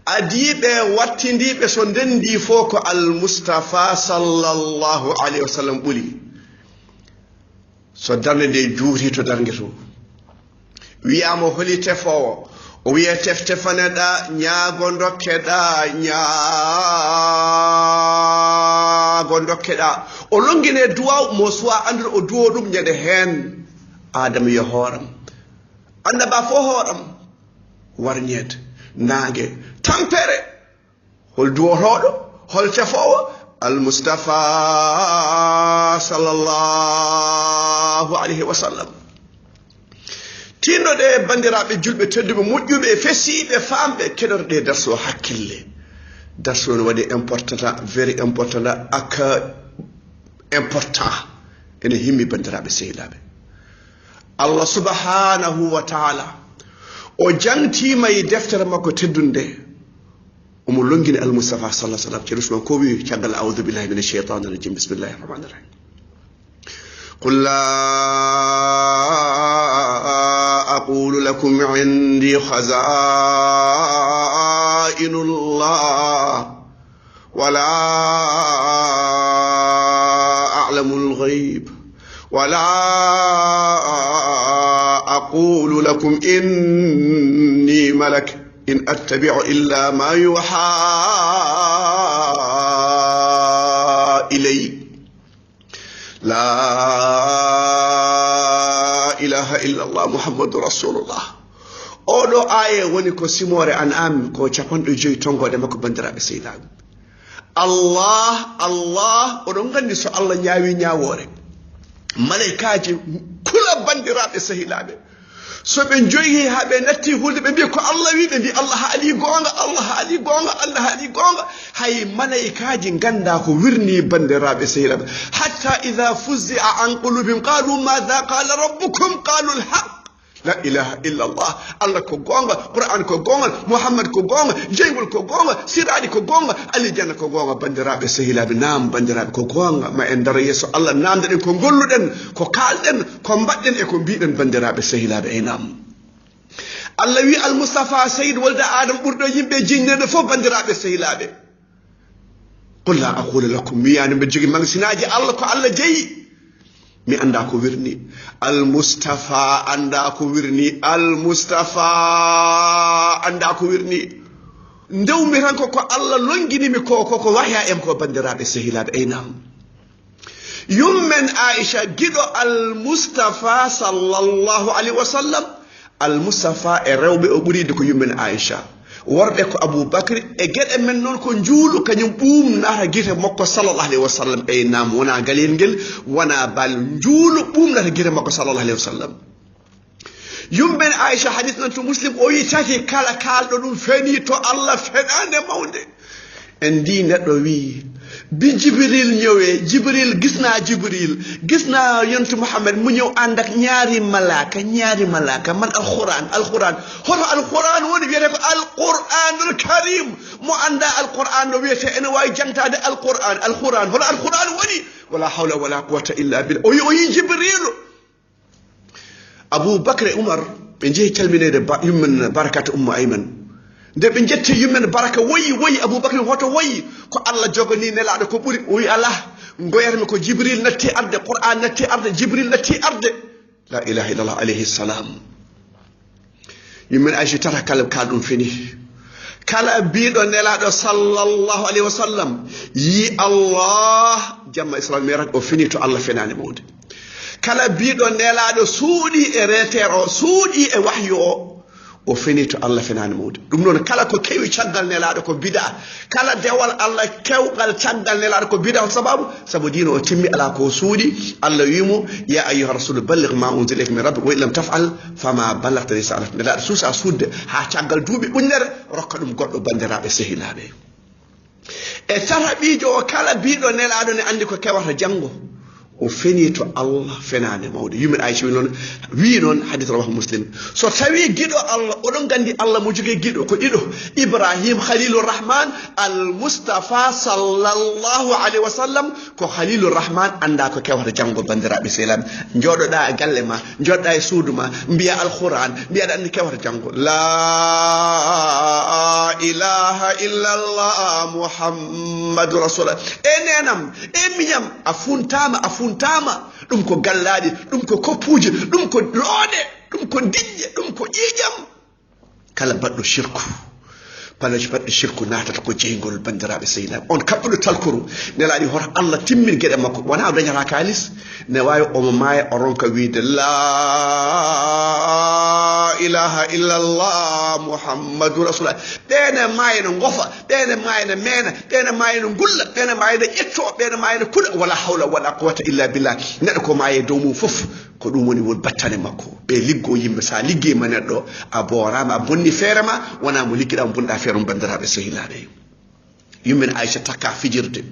adiɓe wattindiɓe so ndendi fo ko almustafa sallallahu alayhi wa sallam ɓuuri so darde nde juuti to dargue to wiyama holi tefowo o wiye teftefaneɗa ñaago dokkeɗa o longine duwaw mo suwa andude o duwo ɗum ñande hen adama yo hooram annaba fo hooram warñede nague tampere hol duwotoɗo hol tefowo almustafa sallallahu alayhi wa sallam tinnoɗe bandiraɓe julɓe tedduɓe moƴƴuɓe fesiɓe famɓe keɗorɗe darso hakkille darso no waɗi important very important aka important ene himmi bandiraɓe sehilaɓe allah subhanahu wa taala o jantima e deftere makko teddunde omo longini almustafa sallah sallam ceerno usman ko wi caggal aoudu billahi min alcheitan irrajim bismillahi irrahmani irrahim qul la aqulu lakum indi khazainullah wala a'lamu alghayb wala أقول لكم إني ملك إن أتبع إلا ما يوحى إلي لا إله إلا الله محمد رسول الله أولو آية ونكو سيموري أن أم كو شابان أجي تونغو دمكو بندرا بسيلا الله ونغني سو الله نياوي نياوري malaikaji kula bandiraɓe sehilaɓe so ɓe joyi ha ɓe natti hulde ɓe mbi ko allah wi ɓe mbi allah haali gonga hay malaikaji ganda ko wirni bandiraɓe sehilaɓe hatta idha fuzzi'a an qulubihim qalu madha qala rabbukum qalu alhaq la ilaha illa allah allah ko gonga qur'an ko gonga muhammad ko gonga jeygol ko gonga siradi ko gonga alijanna ko gonga bandiraɓe sehilaɓe nam bandiraɓe ko gonga ma en dara yesso allah namdeɗen ko golluɗen ko kalɗen ko mbaɗɗen e ko mbiɗen bandiraɓe sehilaɓe e nam allah wi almustafa sayyid wolde adam ɓurɗo yimɓe jinnede fof bandiraɓe sehilaɓe qul la aqulu lakum wiyani mbe jogui magasinaji allah ko allah jeeyi mi anda ko wirni almustafa anda ko wirni ndewmi tan ko allah longinimi ko wahya em ko bandiraɓe sehilaɓe eynam yummen aisha giɗo almustafa sallallahu alayhi wa sallam almustafa e rewɓe o ɓuride ko yummen aisha worɓe ko aboubacry e gueɗe men noon ko juulu kañum ɓuumnata guite makko sallallahu alayhi wa sallam eynam wona galel ngel wona bal juulu ɓuumnata guite makko sallallahu alayhi wa sallam yumɓen aicha hadis nan to muslim o wi tati kala kalɗo ɗum feni to allah feɗande mawde en ndi neɗɗo wi bi jibril ñëwee gisna yontu muhammad mu ñëw ànd ak ñaari malaka man alquran hoto alquran woni wiyete ko alquranul karim mo anda alquran no wiyete ene wawi jantade alquran hoto alquran woni wala hawla wala quwwata illa billah o yi jibril aboubacry e oumar ɓe jeehi calminede yummen barakata umma ayman nde ɓe jetti yummen baraka woyi aboubacry hoto woyi ko allah jogani nelaɗo ko ɓuuri o wi alah goyatmi ko jibril natti arde qur'an natti arde jibril natti arde la ilaha illallah alayhi salam yummen aicha tata kala kalɗum fini kala biɗo nelaɗo sallallahu alayhi wa sallam yi allah jamma islam mirat o fini to allah fenani mawde kala biɗo nelaɗo suuɗi e retere o suuɗi e wahyu o o feni to Allah fenani mawde ɗum noon kala ko kewi caggal nelaɗo ko bida kala dewal Allah kewgal caggal nelaɗo ko bida sababu dino o timmi ala ko suuɗi Allah wimo ya ayyuha rasul balligh ma unzila ilayka min rabbik wa illam taf'al fama ballagta risalata nelaɗo suusa sudde ha caggal duuɓi ɓunnere rokka ɗum goɗɗo bandiraɓe sehilaɓe e tataɓijo o kala biɗo nelaɗo ne andi ko kewata janggo o feni to Allah fenane mawde yumin Aisha wi non hadith rawahu Muslim so tawi giɗo Allah oɗon gandi Allah mo jogi giɗo ko ɗiɗo Ibrahim Khalilur Rahman al Mustafa sallallahu alaihi wasallam ko Khalilur Rahman anda ko kewata janggo bandiraɓe sehilaɓe joɗoɗa e galle ma joɗɗa e suudu ma mbiya alquran mbiyaɗa andi kewata janggo la ilaha illallah muhammadu rasulullah enenam miyam a funtama ɗum ko gallaɗi ɗum ko koppuji ɗum ko rooɗe ɗum ko diƴƴe ɗum ko ƴiƴam kala baɗɗo shirku balaji baɗɗo shirku natata ko jeygol bandiraɓe sehilaɓe on kaɓɓuɗo talkoru nelaɗi hoto Allah timmin gueɗe makko wona o dañata kalis ne wawi omo maaya o ronka wiide la ilaha illallah muhammadu rasulullah ɓene maayno gofa ɓene maayno meena ɓene maayno gulla ɓene maayno ƴetto ɓene maayno kuɗa wala hawla wala quwata illa billah neɗɗo ko maaye dow mum foof ko ɗum woni won battane makko ɓe liggo yimɓe sa liggeyma neɗɗo a boorama a bonni feere ma wona mo liggiɗa mo bonɗa feere mo bandiraɓe sehilaɓe yummen Aisha takka fijirde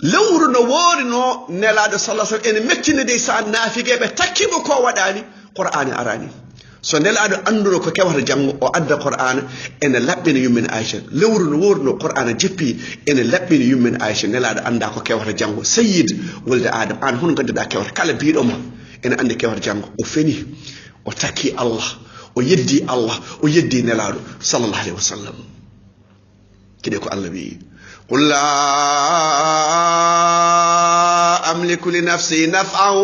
lewru no woori no nelaɗo sallah sallam ene mettinide sa naafigueɓe takkimo ko waɗani qur'ani arani so nelaɗo anduno ko kewata janggo o adda qur'ana ene laɓɓina yummen Aisha lewru no woori no qur'ana jeppi ene laɓɓina yummen Aisha nelaɗo anda ko kewata janggo sayyid wolde adam an hono ganduɗa kewata kala biɗoma ene andi kewata janggo o feni o takki Allah o yeddi Allah o yeddi nelaɗo sallallahu alaihi wasallam kide ko Allah wi qul la amliku li nafsi naf'an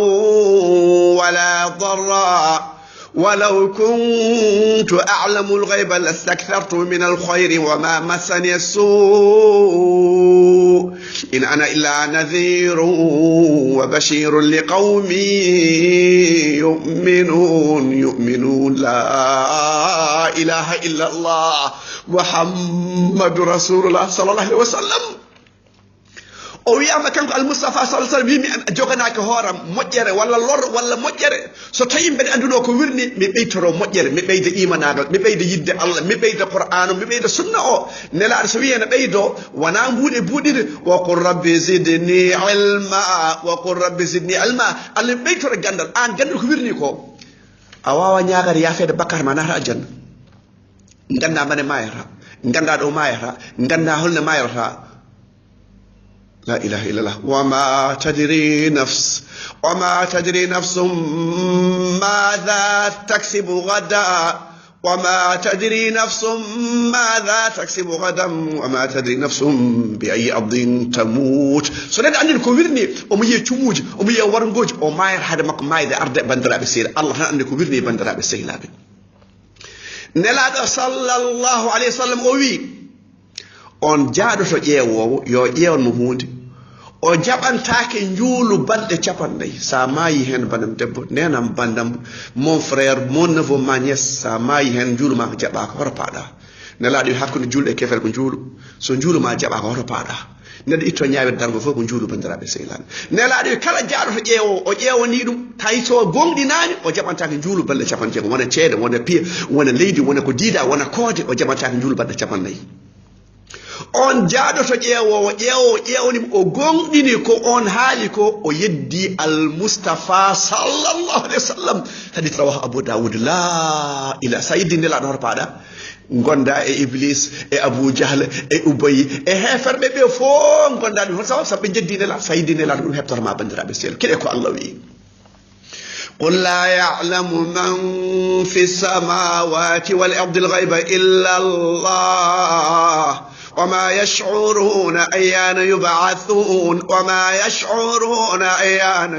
wala darra ولو كنت أعلم الغيب لاستكثرت من الخير وما مسني السوء إن أنا إلا نذير وبشير لقوم يؤمنون لا إله إلا الله محمد رسول الله صلى الله عليه وسلم o wiyama kanko almustafa sallallahu alaihi wasallam wimi joganaki hooram moƴƴere walla lor walla moƴƴere so tawi mbeɗa anduno ko wirni mi ɓeytoro moƴƴere mi ɓeyda imanagal mi ɓeyda yidde Allah mi ɓeyda qur'an mi ɓeyda sunna o nelaɗo so wi ene ɓeydo wona mbuuɗe buuɗire wa qul rabbi zidni ilma wa qul rabbi zidni ilma Allah mi ɓeytoro gandal an gandal ko wirni ko a wawa ñagare yafede bakkar ma nata aljanna ganda mane mayata ganda ɗo mayata ganda holne mayata لا إله إلا الله وما تدري نفس ماذا تكسب غدا وما تدري نفس ماذا تكسب غدا وما تدري نفس بأي أرض تموت سنة أن الكوفيرني أمي تموج أمي ورنجوج أو ما يرحد مك ما إذا أرد بندر بسير الله أن الكوفيرني بندر بسير لابد نلا صلى الله عليه وسلم أوي on jaaɗoto ƴeewowo yo ƴeewan mo hunde o jaɓantake njuulu balɗe capannayyi sa maayi hen bandam debbo nenam bandam mon frère mon neveu ma nies sa maayi hen njuulu ma ko jaɓaka hoto paɗa nelaɗo hakkude julɗe kefere ko njuulu so njuulu ma jaɓaka hoto paɗa neɗɗo itto ñaawir dargo fof ko njuulu bandiraɓe sehilaɓe nelaɗo kala jaaɗoto ƴeewowo o ƴeewani ɗum tawi so gonɗinani o jaɓantake njuulu balɗe capan jeego wona ceede wona piya wona leydi wona ko diida wona koode o jaɓantake njuulu balɗe capannayyi on jaaɗoto ƴeewowo ƴeewnimo o gonɗini ko on haali ko o yeddi almustafa sallallahu alaihi wasallam hadith rawahu Abu Dawud la ila sa yeddi nelaɗo hoto paɗa gonda e Iblis e Abu Jahl e Ubay e heferɓe ɓe fof gonda ɗum hon sababu sabu ɓe jeddi nelaɗo sa yeddi nelaɗo ɗum heɓtoroma bandiraɓe sel kiɗe ko Allah wi قل لا يعلم من في السماوات والأرض الغيب إلا الله وما يشعرون أيان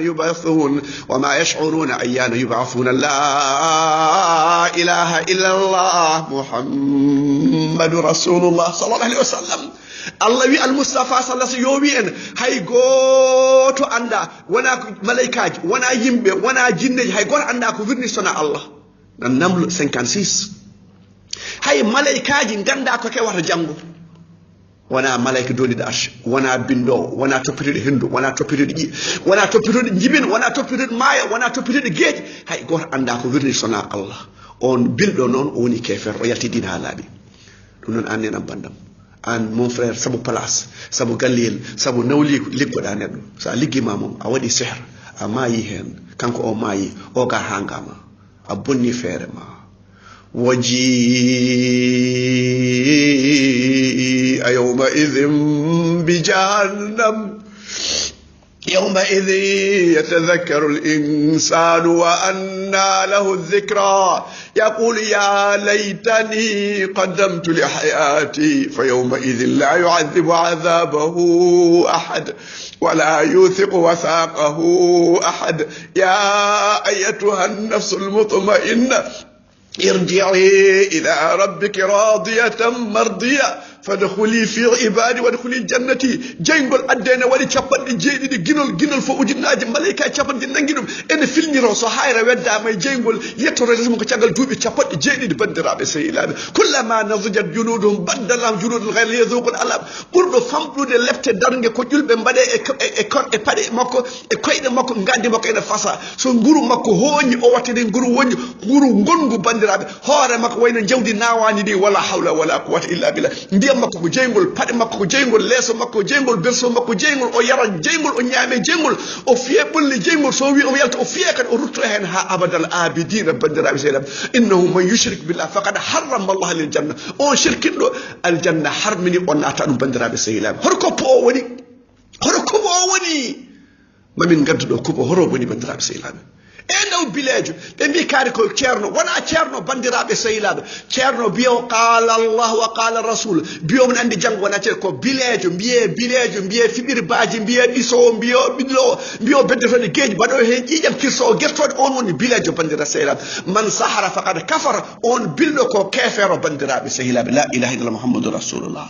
يبعثون وما يشعرون أيان يبعثون لا إله إلا الله محمد رسول الله صلى الله عليه وسلم Allah wi almustafa sallallahu alaihi wasallam yo wi en hay goto anda wona malaikaji wona yimbe wona jinneji hay goto anda ko wirni sona Allah namlu 56 hay malaikaji ganda ko kewata jango wana malaika doliɗo arsh wana bindo wana toppitiɗo hendu wana toppitiɗo ƴi wana toppitiɗo jibin wana toppitiɗo maaya wana toppitiɗo geeji hay goto anda ko wirni sona Allah on bilɗo noon o woni kefer o yaltidina ha laaɓi ɗum noon an nenam bandam an mon frère sabu place sabu galliyel sabu nawli liggoɗa neɗɗo sa liggima mom a waɗi sehr a maayi hen kanko o maayi o ga hangama a bonni feere ma وجيء يومئذ بجهنم يومئذ يتذكر الإنسان وأنى له الذكرى يقول يا ليتني قدمت لحياتي فيومئذ لا يعذب عذابه أحد ولا يوثق وثاقه أحد يا أيتها النفس المطمئنة ارجعي إلى ربك راضية مرضية فادخلي في عبادي وادخلي جنتي جينغول ادنا ولي تشابان جيدي جينول فو ujinaaji malaika chapande nangidum en filniro so hayra wedda may jeyngol yettore resmo ko tiagal duubi chapande jeedidi bandirabe seyilabe kullama nazujat junudum baddalam junudul ghayr yazuqul alab burdo famdude lefte darnge ko julbe mbade e pade makko e koyde makko ngandi makko ene fasa so nguru makko hoñi o wattede nguru wonni nguru gongu bandirabe hoore makko wayno jawdi nawani ni wala hawla wala quwwata illa billah makko ko jeygol pade makko ko jeygol leso makko jeygol berso makko jeygol o yara jeygol o nyaame jeygol o fiye bulli jeygol so wi o yalta o fiye kan o rutto hen ha abadal abidin bandirabe selam innahu man yushrik billah faqad harrama Allah lil janna o shirkido al janna harmini on nata dum bandirabe selam horko po woni mamin gaddudo kubo horo woni bandirabe selam eno bilejo be mbi kaari ko ceerno wona ceerno bandirabe sehilabe ceerno biyo qala Allah wa qala rasul biyo mon andi jang wona ceerno ko bilejo biye fibir baaji biye diso biyo bidlo biyo beddetone geeji bado he jijam kirso gertode on woni bilejo bandirabe sehilabe man sahara faqad kafara on bildo ko kefero bandirabe sehilabe la ilaha illallah muhammadur rasulullah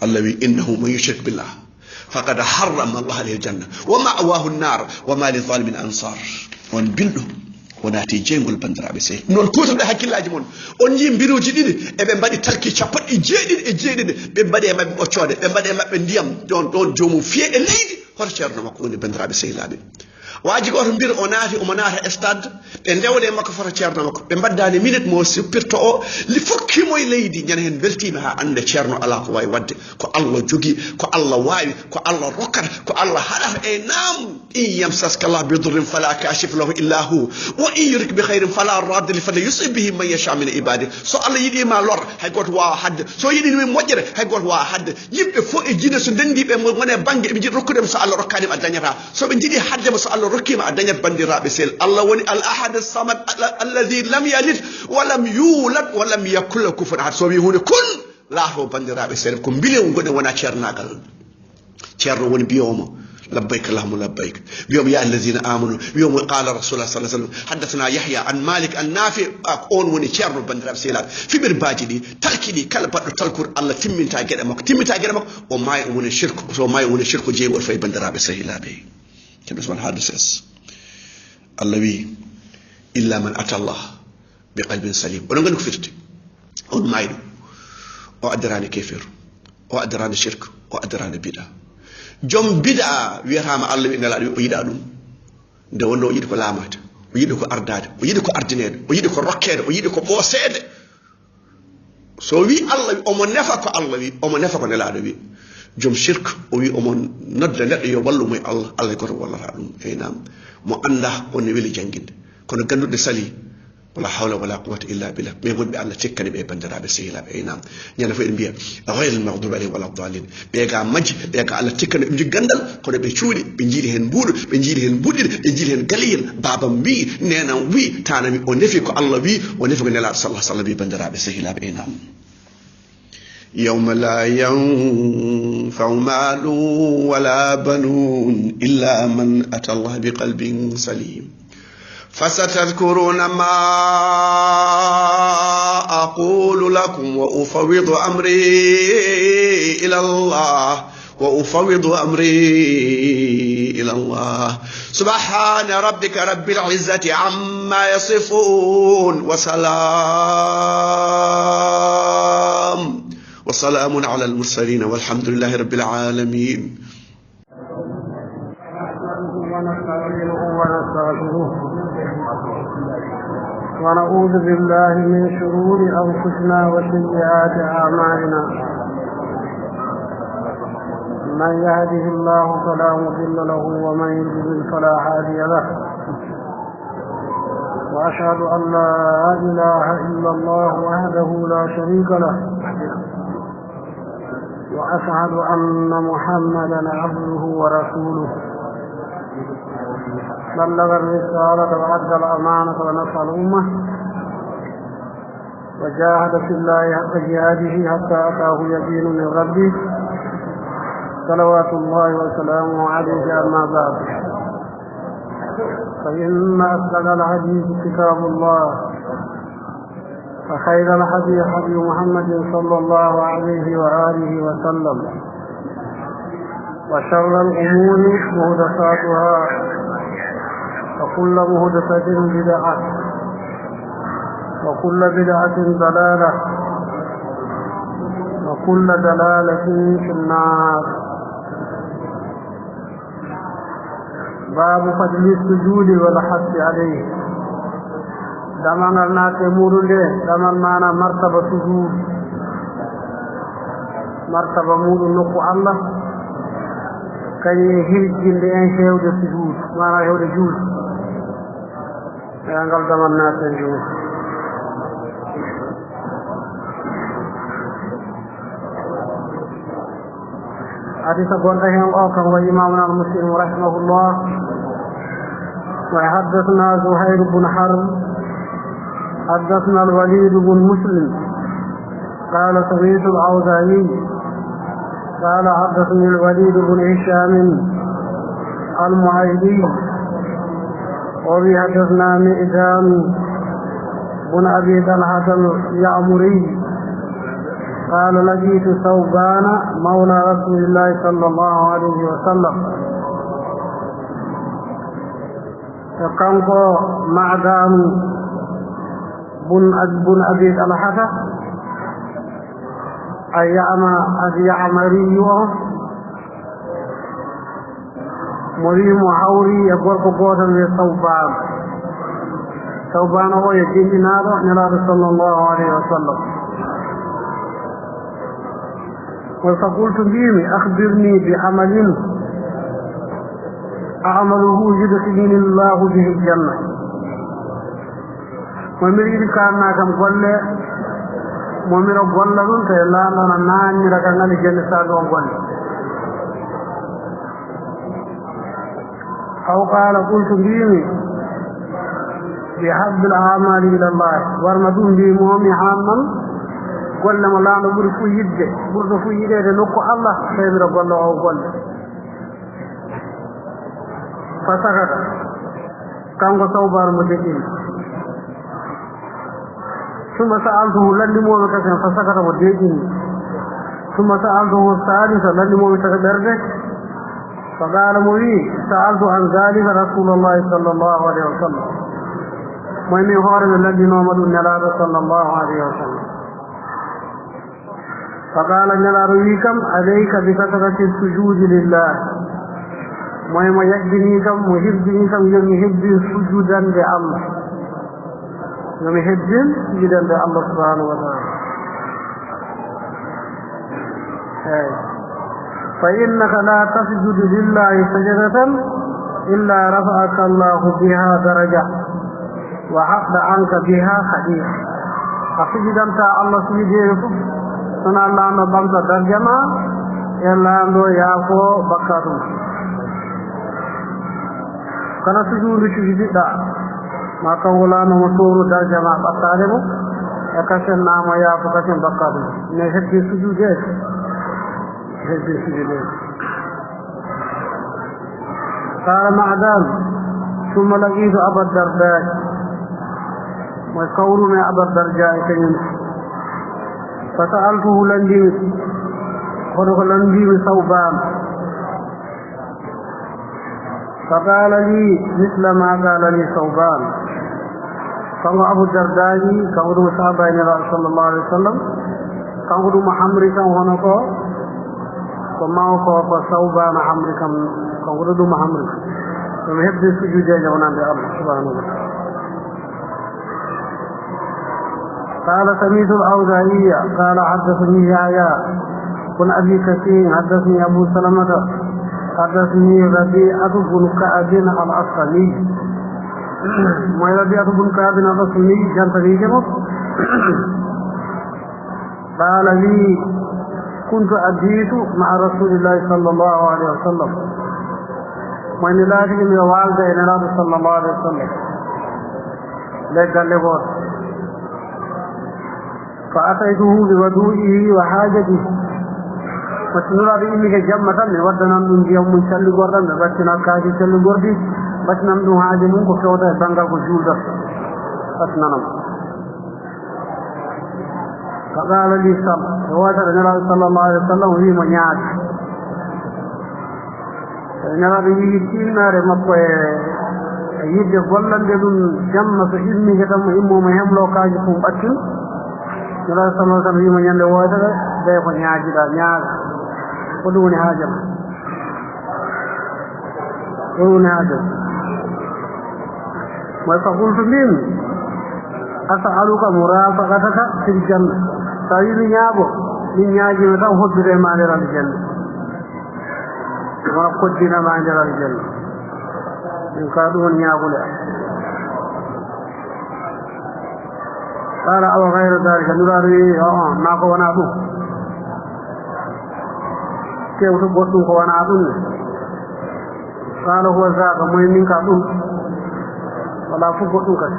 allah wi innahu man yushrik billah فقد حرم الله عليه الجنة ومأواه النار وما للظالم من أنصار on bildo wonati jengol bandirabe sey non kuutoɓe hakkillaji mon on yi mbiruji ɗiɗi eɓe mbaɗi talki capanɗe jeeɗiɗi ɓe mbaɗi e mabɓe ɓoccode ɓe mbaɗi e mabɓe ndiyam ɗon jomum fiye e leydi hoto ceerno makko woni bandirabe sehilaɓe waji goto mbir o naati omo naata stade ɓe ndewle makko foto ceerno makko ɓe mbaddani minute mo suppirto o li fokkimo e leydi ñana hen beltima ha ande ceerno ala ko wawi wadde ko Allah jogi ko Allah wawi ko Allah rokkata ko Allah haɗata e nam in yamsaska Allah bi durrin fala kashif lahu illa hu wa in yurik bi khairin fala radda li fadli yusib bihi man yasha min ibadi so Allah yiɗima lor hay goto wawa hadde so yiɗini moƴƴere hay goto wawa hadde yimɓe fo e jine so ndendiɓe wone banggue eɓe jiiɗi rokkudema so Allah rokkanima a dañata soɓe jiiɗi haddema so Allah rokkima a dañat bandiraɓe sel Allah woni al ahad as-samad alladhi lam yalid wa lam yulad wa lam yakul lahu kufuwan ahad so wi hunde kun laato bandiraɓe sel ko mbilen goɗen wona ceernagal ceerno woni biyomo لبيك اللهم لبيك بيوم يا الذين آمنوا بيوم قال رسول الله صلى الله عليه وسلم حدثنا يحيى عن مالك النافع أون وني تشيرنو بندراب سيلاب في برباجي دي تلكي دي كلا بدو تلكور الله تيمينتا جدمك وما وني شرك وما وني شرك جيغول في بندراب سيلاب كما اسم الحادث الله إلا من أتى الله بقلب سليم ونغن كفرتي on maydu o addarani kefir o addarani shirk o addarani bid'a jom bid'a wiyatama Allah wi nelaɗo o yiɗa ɗum nde wonno o yiɗi ko laamade o yiɗi ko ardade o yiɗi ko ardinede o yiɗi ko rokkede o yiɗi ko ɓoosede so wi Allah wi omo nefa ko Allah wi omo nefa ko nelaɗo wi jom shirk o wi omo nodda neɗɗo yo wallumo e Allah goto wallata ɗum eynam mo anda onne weeli jangguinde kono ganduɗe sali ولا حول ولا قوة إلا بالله ما يقول بأن تكني بندر على سهيلا بينام يعني في الأنبياء غير المغضوب عليهم ولا الضالين بيجا مج بيجا على تكني بيجي جندل كنا بيشوني بنجيلهن بنجيلهن قليل بابا بي نينا وي تانا بي ونفيك الله بي ونفيك نلا صلى الله عليه وسلم بندر على سهيلا بينام يوم لا ينفع مال ولا بنون إلا من أتى الله بقلب سليم فستذكرون ما أقول لكم وأفوض أمري إلى الله وأفوض أمري إلى الله. سبحان ربك رب العزة عما يصفون وسلام على المرسلين والحمد لله رب العالمين. ونعوذ بالله من شرور أنفسنا وسيئات أعمالنا. من يهده الله فلا مضل له ومن يضلل فلا هادي له. وأشهد أن لا إله إلا الله وحده لا شريك له. وأشهد أن محمدا عبده ورسوله. بلغ الرسالة وأدى الأمانة ونصح الأمة وجاهد في الله حق جهاده حتى أتاه يقين من ربه صلوات الله وسلامه عليه. أما بعد فإن أصدق الحديث كتاب الله وخير الحديث حديث محمد صلى الله عليه وآله وسلم وشر الأمور محدثاتها وكل محدثة بدعة وكل بدعة ضلالة وكل ضلالة في النار. باب فضل السجود والحث عليه. دمان الناس يمورون له دمان معنا مرتبة سجود مرتبة مور نقو الله كي يهيج لأن شيء السجود معنا يهود جود ينقل دمان الناس يجود. حديث قرأه الآخر وإمامنا المسلم رحمه الله. وحدثنا زهير بن حرب حدثنا الوليد بن مسلم قال سمعت الأوزاعي قال حدثني الوليد بن هشام المعيدي وبي حدثنا مئدان بن أبي طلحة اليعمري قال لقيت ثوبان مولى رسول الله صلى الله عليه وسلم كانكو معدان بن أبي طلحة اليعمري مريم حوري يقول قوة ثوبان هو يجيني نار صلى الله عليه وسلم. فقلت بيمي أخبرني بعمل أعمله يدخلني الله به الجنة. ومريد كان كم قل مؤمن قل لهم فلا ناني ركعنا الجنة سادوا قل. أو قال قلت بيمي بحب الأعمال إلى الله ورمدون بمؤمن حاما قل ما لا نقول في يده برضو في يده لنقو الله خير قل أو قل. فسكت كان صوبار مجدين ثم سألته للي مومك فسكت مجدين ثم سألته الثالثة للي مومك درجة فقال مري سألت عن ذلك رسول الله صلى الله عليه وسلم وإني خارج الذي نومد النلاد صلى الله عليه وسلم. فقال نلارويكم عليك بكثرة السجود لله وما يجدنيكم ويحبنيكم يحب سجودا لله يحب سجودا لله سبحانه وتعالى. فإنك لا تسجد لله سجدة إلا رفعك الله بها درجة وحفظ عنك بها خديع. فسجدا الله سجده سنة الله نبامت درجما إلا أنه يعفو بكاته كان سجود سجد ما كولا نمطور درجما بطالبه يكسن نام يعفو كسن بكاته نهد سجوده هد سجوده. قال معدان ثم لقيت أبا الدرداء وقول من أبا الدرداء كينس فسألته لنجيس kono ko landimi Sawban فقال لي مثل ما قال لي Sawban كان أبو الدرداء كان أبو صحابة صلى الله عليه وسلم كان أبو محمد كان هناك كما هو Sawban محمد كان أبو محمد كان يحب السجود جوانا الله سبحانه وتعالى قال سميت الأوزاعي قال حدثني يحيى بن أبي كثير حدثني أبو سلمة حدثني ربيعة بن كعب الأسلمي ما ربيعة بن كعب الأسلمي كان تريجمه قال لي كنت أبيت مع رسول الله صلى الله عليه وسلم من لا تجد من والد إلى صلى الله عليه وسلم لك اللبوت فأتيته بوضوئه وحاجته فسنرى بإنك جمة من ودنا من يوم من شل قرد من بسنا كاشي شل قرد بسنا من حاجة من كفوته بانغا كجول دف بسنا نم فقال لي صلى الله عليه وسلم هي من يعد نرى به تينا رمضة يجب ولن يدون جمة إلمي كتم إمو مهم لو كاجي فم بسن نرى صلى الله عليه وسلم من ينده وادر ده فن يعجي دا نياغ ودون حاجة فقلت من أسألك مرافقتك في الجنة تريد نيابو من ياجي متى خذ ما نرى الجنة ونقدنا ما نرى الجنة إن كادوا نيابو لا قال أو غير ذلك نرى ناكو ونابو كيف تبصوا ونابو قال هو ذاك مهم كادو ولا فقطوا كش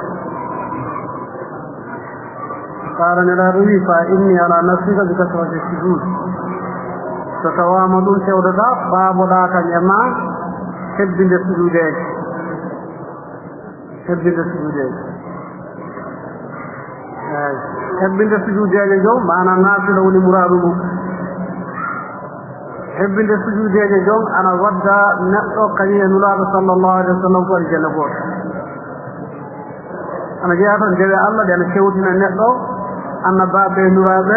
قال نرى فإني على نفسك بكثرة السجود فتوامدون سودتا باب ذاك يما حب السجودين حب السجودين جو معنا الناس لو لمراده حب السجودين جو أنا ودى نقص قليل نراد صلى الله عليه وسلم في الجنة أنا جاءت جل الله لأن شوتنا نقص أنا باب نراد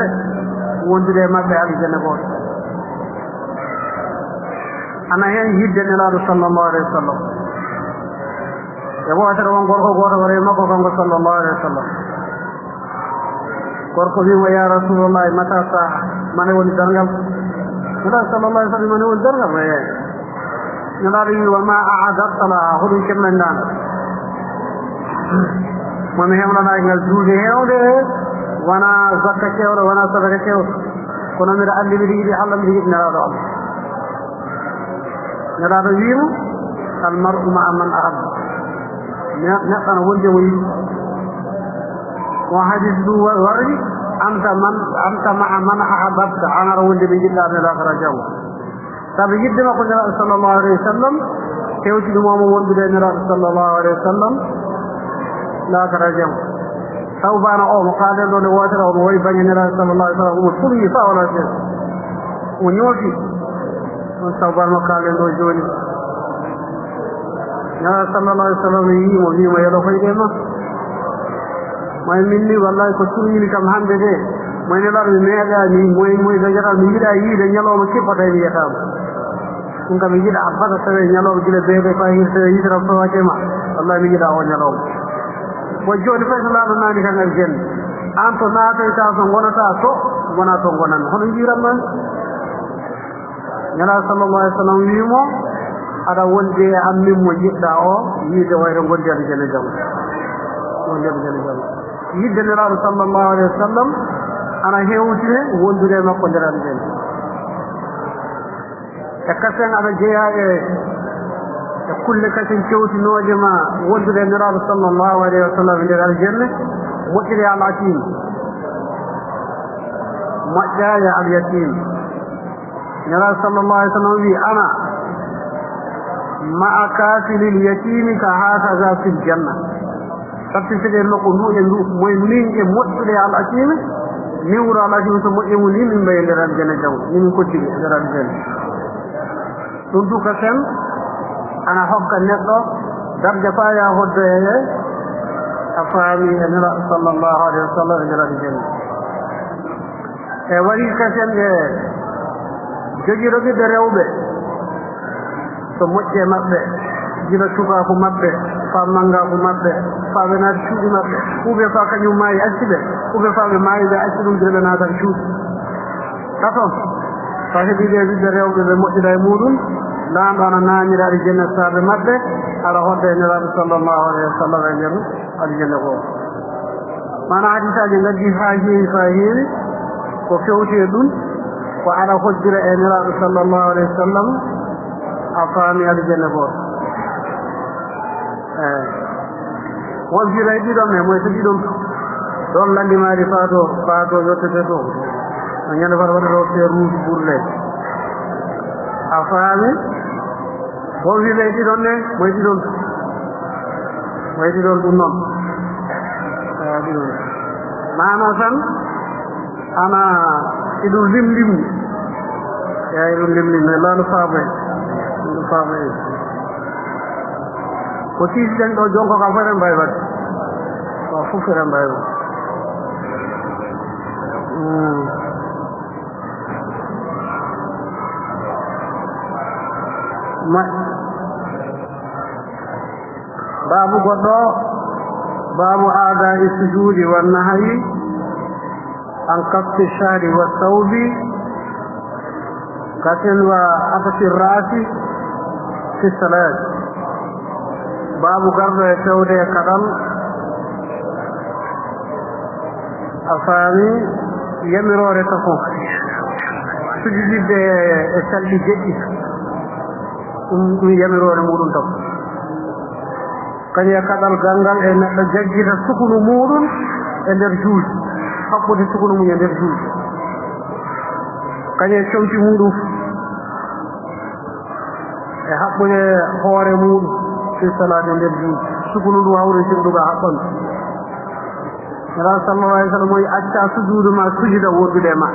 وندري ما في الجنة أنا يجد نراد صلى الله عليه وسلم يبغى تروان قرقه وريما قرقه صلى الله عليه وسلم قرقه يا رسول الله متى ساعة من هو الدرجة متى صلى الله عليه وسلم من هو الدرجة نرى وما أعددت لها خذ كم من دان ومن هم لنا إن الجود هؤلاء وانا زكاة وانا صدقة كنا من اللي بدي حلم بدي نرى المرء مع من أحب نحن وجهي وحديث وري أنت مع من أحببت أنا روج بجد على الآخرة جو تبي جد ما قلنا صلى الله عليه وسلم كيف تدوم مول بدنا صلى الله عليه وسلم لا كرجم ثوبان أو مقادر دون واتر أو موي بني صلى الله عليه وسلم وسبي فاولا شيء ونيوتي ثوبان مقادر دون جوني يا صلى الله عليه وسلم يجي ما يلو في ديما ما مني والله كسوني كم هم بده ما يلا بميجا موي بجرا ميجا يي يلو مكي پتاي يا उनका मिजिर अब्बा तो न्यालो बिजले बेबे पाही से इधर अब तो आके मां अल्लाह मिजिर आओ न्यालो वो जो निफेसला ना निकल गए आम तो ना तो इता तो गोना तो गोना हो निजिर मन न्याला सल्लल्लाहु अलैहि वसल्लम यimo ada wonde ammi mo yidda o yide wayro gonde al jene jam yidde nelaɗo sallallahu alaihi wasallam ana hewtire wondude makko nder al jene e kasen aɗa jeeya e kulle kasen kewtinoje ma wondude nelaɗo sallallahu alaihi wasallam nder al jenne moƴƴire al atim moƴƴaye al yatim nelaɗo sallallahu alaihi wasallam wi ana مع كافل اليتيم كهكذا في الجنة تبتسل لكم نوع موي منين موتلي على اليتيم ni wuro Allah ji so moƴƴi mu ni min mbaye nder aljanna jaw ni min kottiri nder aljanna ɗum duka sen ana hokka neɗɗo darja fa ya hoddoye a faami e nela sallallahu alayhi wa sallam e nder aljanna e waɗi kasen e jogiiɗo ɓiɓɓe rewɓe so moƴƴi e maɓɓe gila tubaaku maɓɓe fa mangaaku maɓɓe fa ɓe naati cuuɗi maɓɓe ɓuuɓe fa kañum maayi acci ɓe ɓuuɓe fa ɓe maayi ɓe acci ɗum gila ɓe naatan cuuɗi taton so heɓi ɓe ɓiɓɓe rewɓe ɓe moƴƴiɗa e muɗum laamɗo ana naamira aljanna saabe maɓɓe ala hodde e nelaaɗo sallllahu alayhi wa sallam e nder aljanna goo mana hadisaji ngaddi fa heewi ko fewti e ɗum ko aɗa hoddira e nelaaɗo sallllahu alayhi wa sallam a faami aljanna goo won firay ɗiɗon me moy so ɗiɗon ɗon landimaari faato yottete to a ñande fata waɗa ɗo te ruudu ɓurle a faami won firay ɗiɗon ne moy ɗiɗon ɗum noon ɗiɗon nano tan ana iɗum limlimni eyi ɗum limlimni laano faama en ko tiisiɗen ɗo jonko kam fof eɗen mbawi wadde o fof eɗen mbawi wadde baabu goɗɗo baabu aada e sujudi wannahayi an kafti shari wa sawbi katen wa atati rasi fi salat baabu garɗo e fewde e kaɗal a faami yamirore ta fof sujudidde e calɗi jeɗɗi ɗum yamirore muɗum taw kañum e kaɗal galngal e neɗɗo jaggita sukunu muɗum e nder juuɗe haɓɓude sukunu mum e nder juuɗe kañum e comci muɗum e haɓɓude hoore muɗum fi salade nder juuɗe sukunu ɗum hawre sirɗuga haɓɓandu nela sallallahu alih w sallam moyi acca sujuudu ma sujida wondude e ma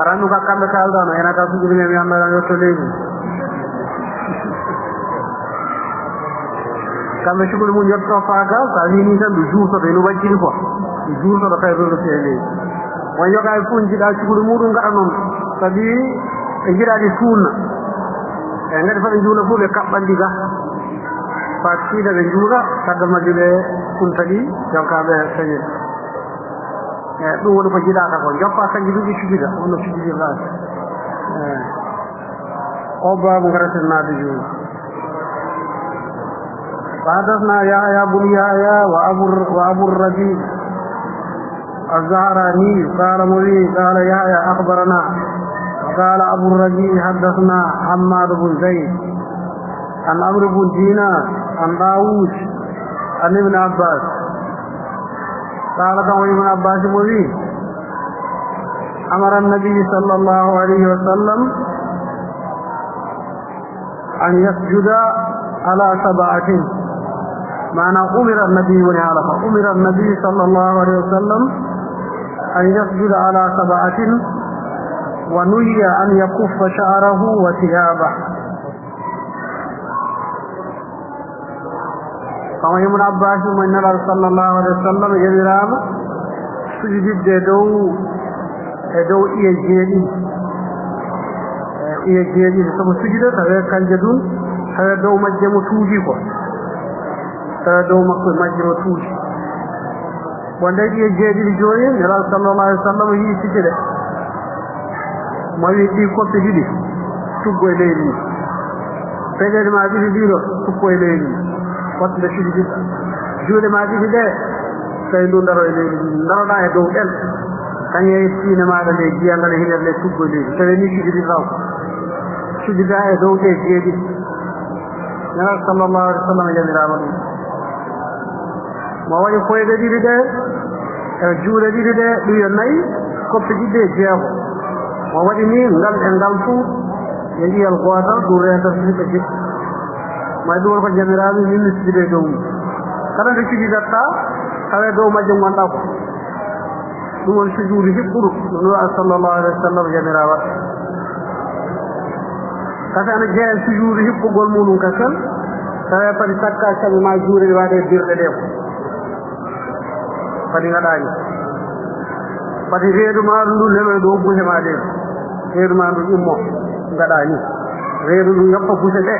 arandu ka kamɓe kaldano ena ka sujudu me mi annaɗan yetto leydi kamɓe sukunu mum yetto faaka sa wini tan ɗu juusoto eno waccini quoi ɗu juusoto tawi rolote e leydi won yoga e fuu jiɗa sukunu muɗum gaɗa noon kadi ɓe jiɗaɗi suunna e ngati fa ɓe juula fof ɓe kaɓɓandi ga fa tiiɗa ɓe juula kadda majji ɓe kunta ɗi jonkaɓe sañel e ɗum woni ko jiɗata ko joppa kanji ɗum ɗi sujida wonno sujidirɗaade o baabu ngaraten naade juula فحدثنا يحيى بن يحيى وابو الربيع الزهراني قال مولي قال يحيى اخبرنا وقال ابو الربيع حدثنا حماد بن زيد عن عمرو بن دينار عن داوود عن ابن عباس قال ابن عباس مولي امر النبي صلى الله عليه وسلم ان يسجد على سبعة معنى أمر النبي ونعلق أمر النبي صلى الله عليه وسلم أن يسجد على سبعة ونهي أن يكف شعره وثيابه كما ابن عباس من نبي صلى الله عليه وسلم يبرام سجد دو إيجيدي ثم سجد تغير كالجدون تغير دو مجمو توجي tawa dow makko majjiro tuuti wonde ɗi e jeeɗiɗi jooni nelal sallallahu alih w sallam yii sike ɗe mo wi ɗi koppe ɗiɗi tuggo e leydi ndi peɗeɗe ma ɗiɗi ɗiɗo tuppo e leydi ndi wotte nde siɗi ɗiɗo juuɗe ma ɗiɗi ɗe tawi ndu ndaro e leydi ndi daroɗa e dow ɗen kañum e tiine maɗa nde jiyangal e hiɗere nde tuggo e leydi tawi ni siɗi ɗiɗi raw siɗida e dow ɗe jeeɗiɗi nelal sallallahu alih w sallam jamirama ɗum mo waɗi koyɗe ɗiɗi ɗe e juuɗe ɗiɗi ɗe ɗuyo nayi koppe ɗiɗi e jeego mo waɗi ni ngal e ngal fuu e ndiyal gootal ɗum reentat siɓe jiɗ may ɗum woni ko jamiraaɓe minnisidi ɓe dow mum kala nde cuɗidatta tawe dow majje gonɗa ko ɗum woni sujuudu hiɓɓuɗo ɗum wi'a sallallahu alayhi wa sallam jamirawa kasa ana jeeya sujuudu hiɓɓugol muɗum kasal tawa padi takka saɓe ma juure ɗe waɗe dirɗe ɗe padi gaɗani padi reedu ma ɗum ɗum leloy ɗo buse ma ɗe reedu ma ɗum immo gaɗani reedu ɗum yoppa buse ɗe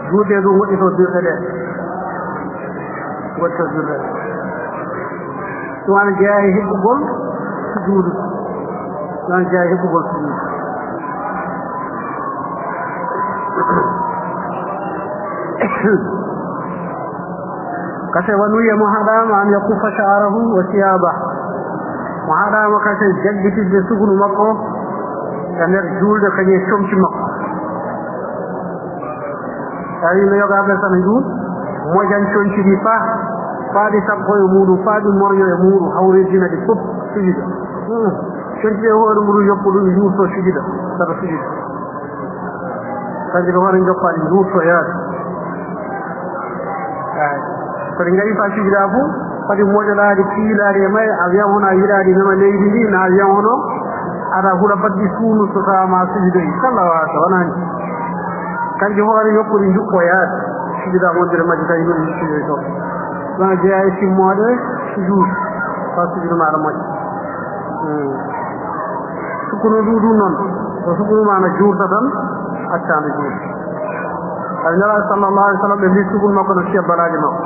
juuɗe ɗum woɗɗito dirɗe ɗe woɗɗito dirɗe ɗe ɗum ana jeeya e hiɓɓugol sujuudu ɗum ana jeeya e hiɓɓugol sujuudu kase wanuye mo haɗama an yakuffa sha'arahu wa siyabah mo haɗama kase jaggitidde sugunu makko e nder juulde kañum e comci makko tawi no yogaɓe tan juul moƴan conci ɗi faaɗi sappo e muɗum faaɗi morño e muɗum hawridina ɗi fof sujida conci ɗe hoore muɗum yoppu ɗum juurto sujida saɗa sujida kanji ɗo hoore joppaɗi juurto yaade koɗi ngari fa sujida fof kadi moƴoɗaɗi piilaɗi e may a wiyan hono a yiɗaɗi mema leydi ndi na wiyan hono aɗa huɗa badɗi suunu so tawama sujidoyi kala wasa wonani kanji hoore yoppuɗi jukko yaade sujida wondire majji tawi ɗum sujidoy to ɗon jeeya e timmoɗe sujuud fa sujudu maɗa moƴƴa sukunu ndu noon so sukunu ma no juurta tan accande juurta ay nala sallallahu alaihi wasallam ɓe mbi sukunu makko no siya balaji makko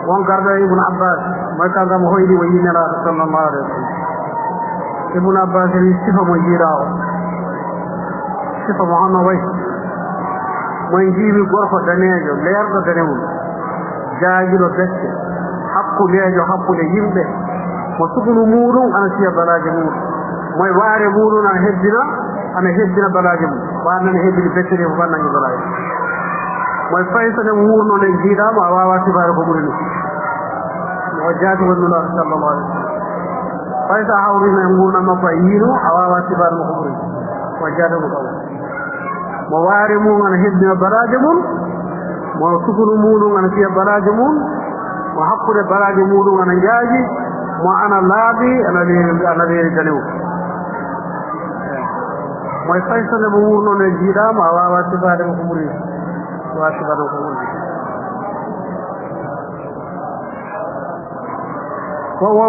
won garɗo ibnu abbas moy kaga mo hoyɗi o yi nelaɗo sallallahu alaihi wasallam ibnu abbas wi sifa mo yiira o sifa mo hono way moye jiimi gorko daneejo leerɗo danewol jaagiɗo becce hakkuleejo hakkude yimɓe mo sukunu muɗum ana siya balaji muɗum moye waare muɗum ana heddina balaji mum wanane heddini becce ɗe fof annañi balaji moye faysane mo wurno nde jiiɗama a wawa sifare ko ɓuri ɗum o jaati wonnulaɗo sallallahu alih sallam faysa hawrino e gurna makko a yiino a wawa sifare mo ko ɓuri o jaati mo kaw mo waare mum ana heddina balaji mum mo sukunu muɗum ana fiya balaji mum mo hakkude balaji muɗum ana jaaji mo ana laaɓi ana leeri danew moye faysane mo wurno nde jiiɗama a wawa sifade mo ko ɓuri wawa sifade mo ko ɓuri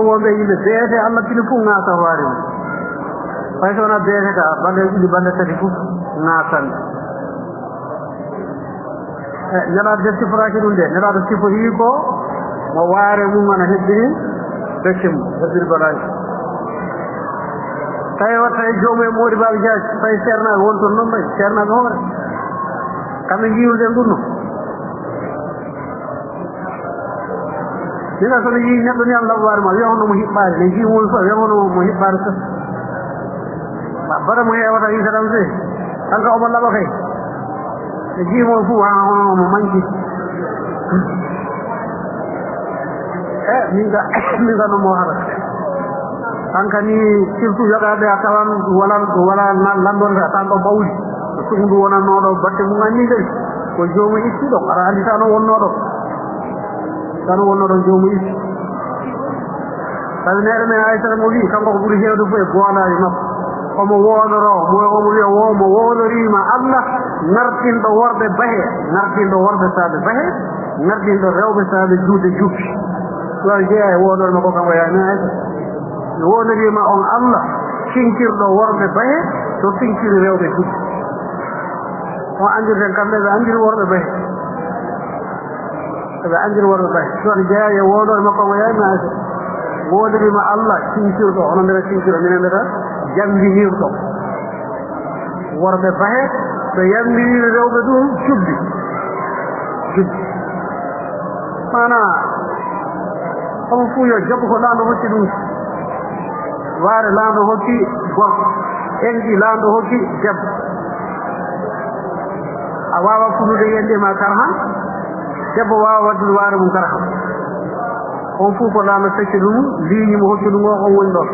wonɓe yimɓe beete allah tini fof ŋaasa hoore mum fay so wona beete ka balɗe ɗiɗi balɗe tati fof ŋaasande nelaɗo de siforaki ɗum de nelaɗo siforii ko mo waare mum ana heddini becce mum heddini balaji tawi watta e joomu e moodi baaɓe jaaji tawi ceernaɓe wonton noon ɓay ceernaɓe hoore kamɓe jiiruɗen ɗum no ɗina sono yii neɗɗo ni am laɓɓare ma wiya hono mo hiɓɓade ne jii mum fof wiya hono mo hiɓɓade fof bada mo heewata yi kadam se kanka omo laɓa kay ne jii mum fof ha hono mo manki min ga no mo hara kanka ni surtout yogaɓe a tawan wala landorde a tan ɗo ɓawli sugundu wonannoɗo batte mum anni kadi ko jomum ittiɗo aɗa andi ta no wonnoɗo tan wonnoɗon jomum itti tawi neɗɗo men aysata mo wi kanko ko ɓuuri hewde fof e goolaji makko omo woodoro omo wiya mo woodorima allah nartinɗo worɓe bahe nartinɗo worɓe saabe bahe nartinɗo rewɓe saabe juude juppi ɗo jeeya e woodore makko kam wayani aysa mi woodorima on allah sinkirɗo worɓe bahe to sinkiri rewɓe juppi on andirten kamɓe ɓe andiri worɓe bahe ɓe andiri worɓe bahe ɗon jeeya e woodore makko mo yaymi aysa woodorima allah sinkirɗo hono mbira sinkiro minen mbeta jambinirɗo worɓe bahe ɓe yambiniri rewɓe ɗum jubbi mana omo fuu yo jaggu ko laando hokki ɗum waare laando hokki gorko enɗi laando hokki debbo a wawa funude yende ma kar han debbo wawa waddude waare mum kara han on fuu ko laando fecci ɗum liiñi mo hokki ɗum o on woni ɗon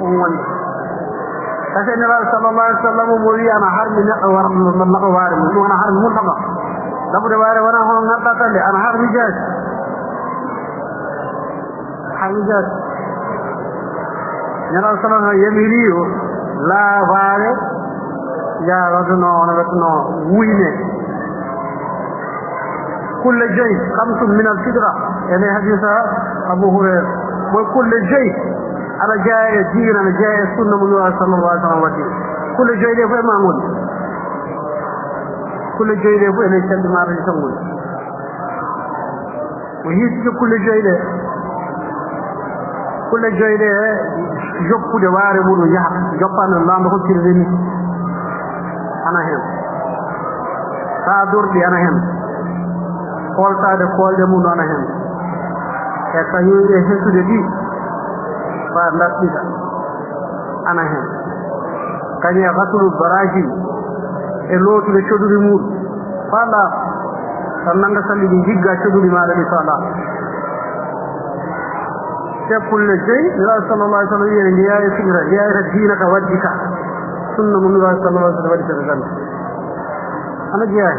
on woni kasi nelaɗo sallallah alih w sallam mo wi ana harmi neɗɗo laɓa waare mum ɗum ana harmi mum ɗaɓa laɓude waare wona hono garɗa tan de ana harmi jaati حاجات نرى صلى يميليو لا فاري يا رجنا ونبتنا وينه كل جيش 5 من الفطرة يعني حديث أبو هريرة وكل جيش أنا جاي دين أنا جاي سنة من الله صلى الله عليه وسلم كل جيش يفعل معمول كل جيش يفعل يشد ما رجسمون وهي كل جيش joppude waare muɗum yaha joppande lamdo hokkirde ni ana hen saadorɗi ana hen koltade kolɗe mum ana hen e tahiɗe hesude ɗi fa laɓɓita ana hen kañe rasulu baraji e lootude coɗuri muɗum fa laaɓa tan nanga salli ɗi jigga coɗuri maɗa ɗi fa laaɓa كل شيء النبي صلى الله عليه وسلم نهاية فكرة نهاية دينك ودك سنة من النبي صلى الله عليه وسلم ودك أنا جاي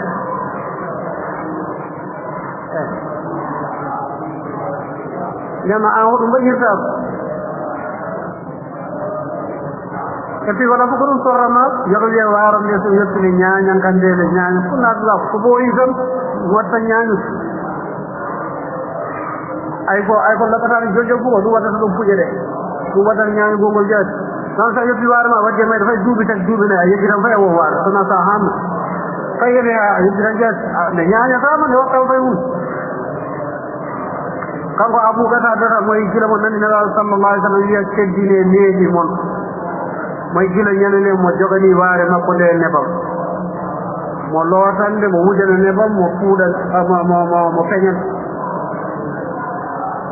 لما أعود مجرد tapi wala ko dum sorama yoge waram ne so yettini nyaanya kandele nyaanya kunna dula ko boyi gam watta nyaanyu ay ko lakata jojo ko du wata dum pujere du wata nyaanyu gongol jaat nan sa yobbi warama wadde may dafay duubi tak duubi na yegi ram fay wo war so na sa ham fay ne yobbi ran jaat ne nyaanya sama ne wakka fay wul kanko abu gata dara moy jira mo nan nabi sallallahu alaihi wasallam ya keddine needi mon moy jila ñanene mo jogani waare makko nde nebam mo lootande mo wujana nebam mo fuuɗal mo peñan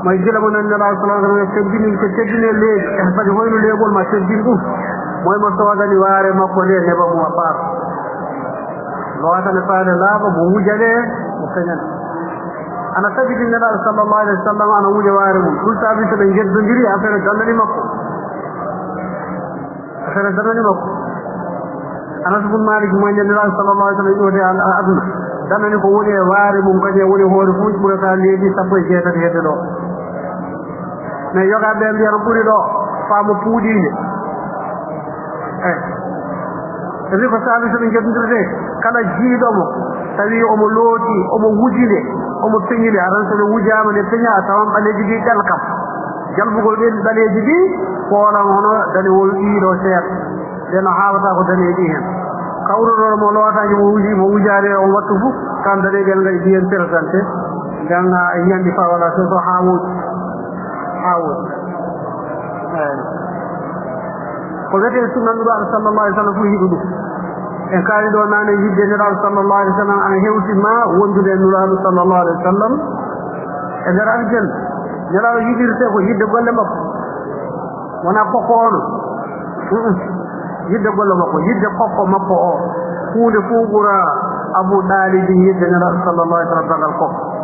moy jila mo nan nabi sallallahu alaihi wasallam keddini ko keddine leedi e fadi hoyno leegol ma keddin ɗum moy mo soodani waare makko nde nebam mo faar lootane faade laaɓa mo wujane mo peñan ana tabiti nabi sallallahu alaihi wasallam ana wuja waare mum ɗum saabi so ɓe jeddodiri affaire gandani makko affaire gandani makko anas bun malik mo ñandiraa sallallahu alaihi wasallam ƴoode aduna gandani ko woni e waare mum kadi woni hoore fuuj ɓurata leedi 17 hedde ɗo mais yogaɓe mbiyata ɓuri ɗo faamo puuɗinde eyi ko saabi so ɓe jeddodirde kala jiiɗomo tawi omo looti omo wujine omo peñile aran so ɓe wujama ne peña a tawan ɓaleeji ɗi ɗelkam jalbugol ɓen ɓaleeji ɗi koolan hono danewol ɗiɗo seeɗa ndeno hawata ko daneeji hen kawruɗo mo lootaji mo wujaade on wattu fof kan daneeɓel ngal mbiyen présente ngan ñandi fa wala so ha woodi eyi ko wiyete sunnanɗuɗo sallallahu alih w sallam fof yiɗu ɗum en kaali ɗo nane yidde neraɗo sallallahu alih w sallam ana hewtima wondude e nuraɗo sallallahu alih w sallam e nder aljanna neraɗo yiɗirte ko yidde golle makko wona kokko ono yidde golle makko yidde kokko makko o hunde fuu ɓura abou ɗalibi yidde neraɗo sallallahu alih w sallam dagal kokko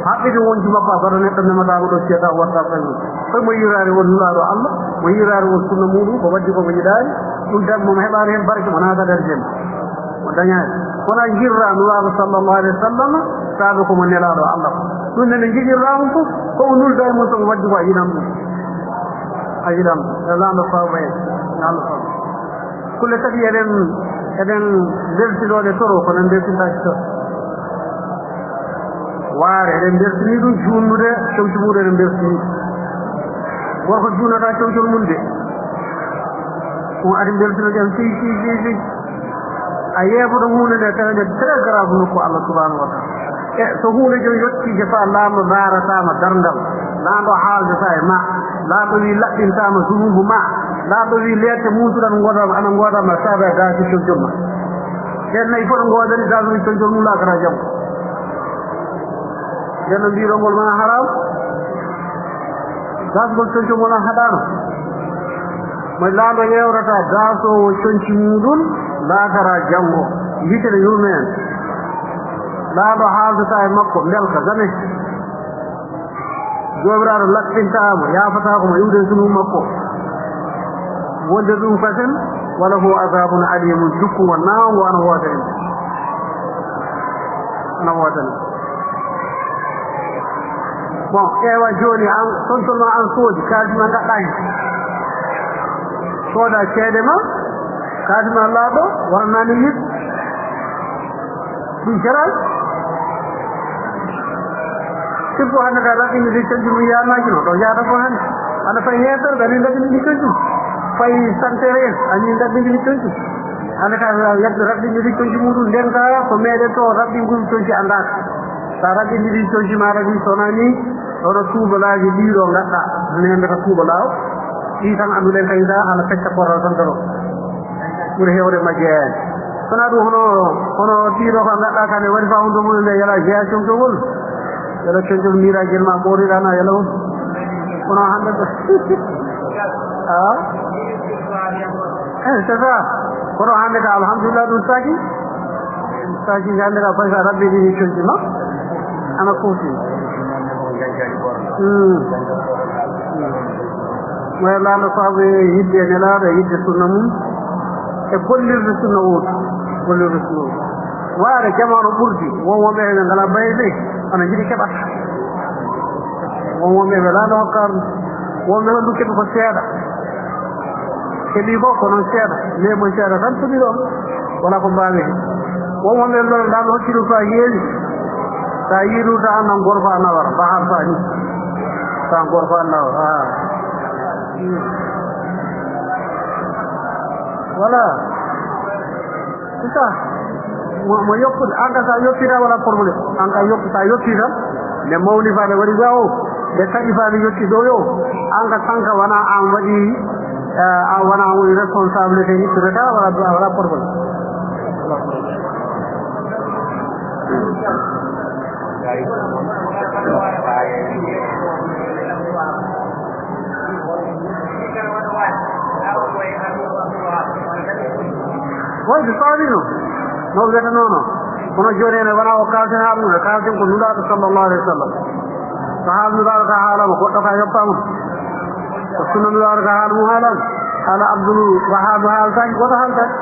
haɓɓide wonji makko a baɗa neɗɗo mematako ɗo siyata watta fayi koye mo yirare won nuraɗo allah mo yirare won sunna muɗum ko waddi koko yiɗani ɗum tan momo heɓani hen barke mo naata nder jenna mo dañani wona jirra nuraɗo sallallahu alih wa sallam saabe komo nelaɗo allah ɗum nene jiɗirramo fof komo nulda e mum somo waddi ko a yiɗam ɗum a yiɗam elano fawma en allah faw kulle kadi eɗen ndeltiɗoɗe toro kono ndeltintaki toro waare eɗen ndertini ɗum junnude comci muɗum eɗen ndertini wonko junnata comcol mum de ɗum adi ndeltino ƴen fi a yeeɓoto hunde nde tawi très grave nokku allah subhanahu wa taala e so hunde jom yettike fa laamɗo daaratama darndal laamɗo haaldata e ma laamɗo wi laɓɓintama dunubu ma laamɗo wi leette muutuɗan godama ana godama saabe daasi comcol ma ɓen nayi foto godani daasoni comcol mum lakata jam nden mbirongol ma haram gasgol conci mona haɗano mo laamɗo yewrata gasowo conci muɗum laakara janngo yitene yurme en laamɗo haaldata e makko belka jamais jomiraɗo laɓɓintamo yafatako mo iwde sunu makko wonde ɗum faten wala ho azabun alimun jukkugo nawgo ana wootani bon ewa joni an ton seulement an soodi kalima gaɗɗaki sooda ceede ma kalima laaɓo warnani yit ɗum jaral surtout hannde ka raɗɗini ɗi canji mum yanaki no ɗo jaada ko hannde aɗa fayi heetere ɗani daɗini ɗi canji fayi santere en ani daɗɗini ɗi canji hannde ka yedde raɗɗini ɗi canji muɗum nden ka ko meeɗen to raɗɗingol canji andaka sa raɗɗini ɗi canji maɗa ɗi sona ni oɗo tuubalaaji ɗiɗo gaɗɗa minen mbiyata tuubalaaw ɗi tan annduɗen kayida ana fecca portal tan daro ɓuri hewde majje hen kono ɗum hono ɗiɗo ko gaɗɗa kane waɗi fa hunde mumen nde yala jeeya comtogol yala comtol mirajel ma ɓoriɗana yala on kono hande c'est ça kono hande ka alhamdulillah ɗum saki hande ka fay sa rabbi ɗini conti ma ana foofi moye laano faaɓe yidde nelaaɗo yidde sunna mum e gollirde sunna wuutu gollirde sunna wuutu waare jamano ɓurdi won wonɓe ɓe ngala baye ɓe ana jiɗi keɓat won wonɓe ɓe laano hokkaru wonɓe ɗon ɗum keɓi ko seeɗa keɓi ko ko noon seeɗa leemon seeɗa tan suɓi ɗon wona ko mbaami won wonɓe ɗon laano hokki ɗum fa heewi sa yiiɗum ta annan gorko a nawara bahar fa ni sa gorko a nawara voilà c'est ça mo yoppude an ka sa yoppita wala probléme an ka yoppu sa yotti tan nde mawni fa nde waɗi ga o nde kaɗi fa nde yotti ɗo yo an ka kanka wona an waɗi an wona woni responsabilité yittude ta wala probléme wonde sawino no wiyata nono kono joni ene wona o kalten haalnude kalten ko nulaɗo sallllahu alayhi wa sallam so haalnuɗaɗo ka haalama goɗɗo ka yoppama ko sunna nulaɗo ka haala mum haalama haala abdoul wahabu haaltaki goto haaltaki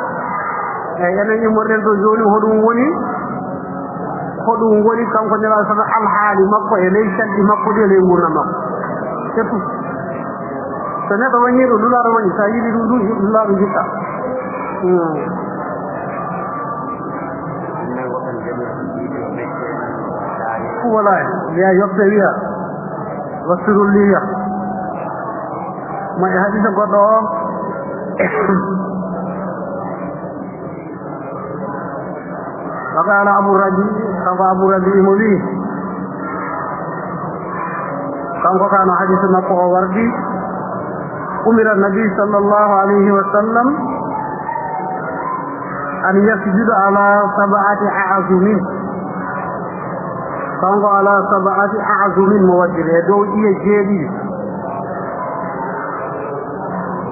eyyi enen immorɗen to joni hoɗum woni kanko nelaɗo saɗa alhaali makko e ley caddi makko ɗi e ley gurna makko c'est tout so neɗɗo wañi ɗo nulaɗo wañi sa yiɗi ɗum ɗum nulaɗo jitta wala wiya yoɓde wiya wassirul liya ma e hadisa goɗɗo o وقال أبو ربيع مولي كان حديث مقوى وردي أمر النبي صلى الله عليه وسلم أن يسجد على 7 أعظم كان على 7 أعظم موجه يدو جيدي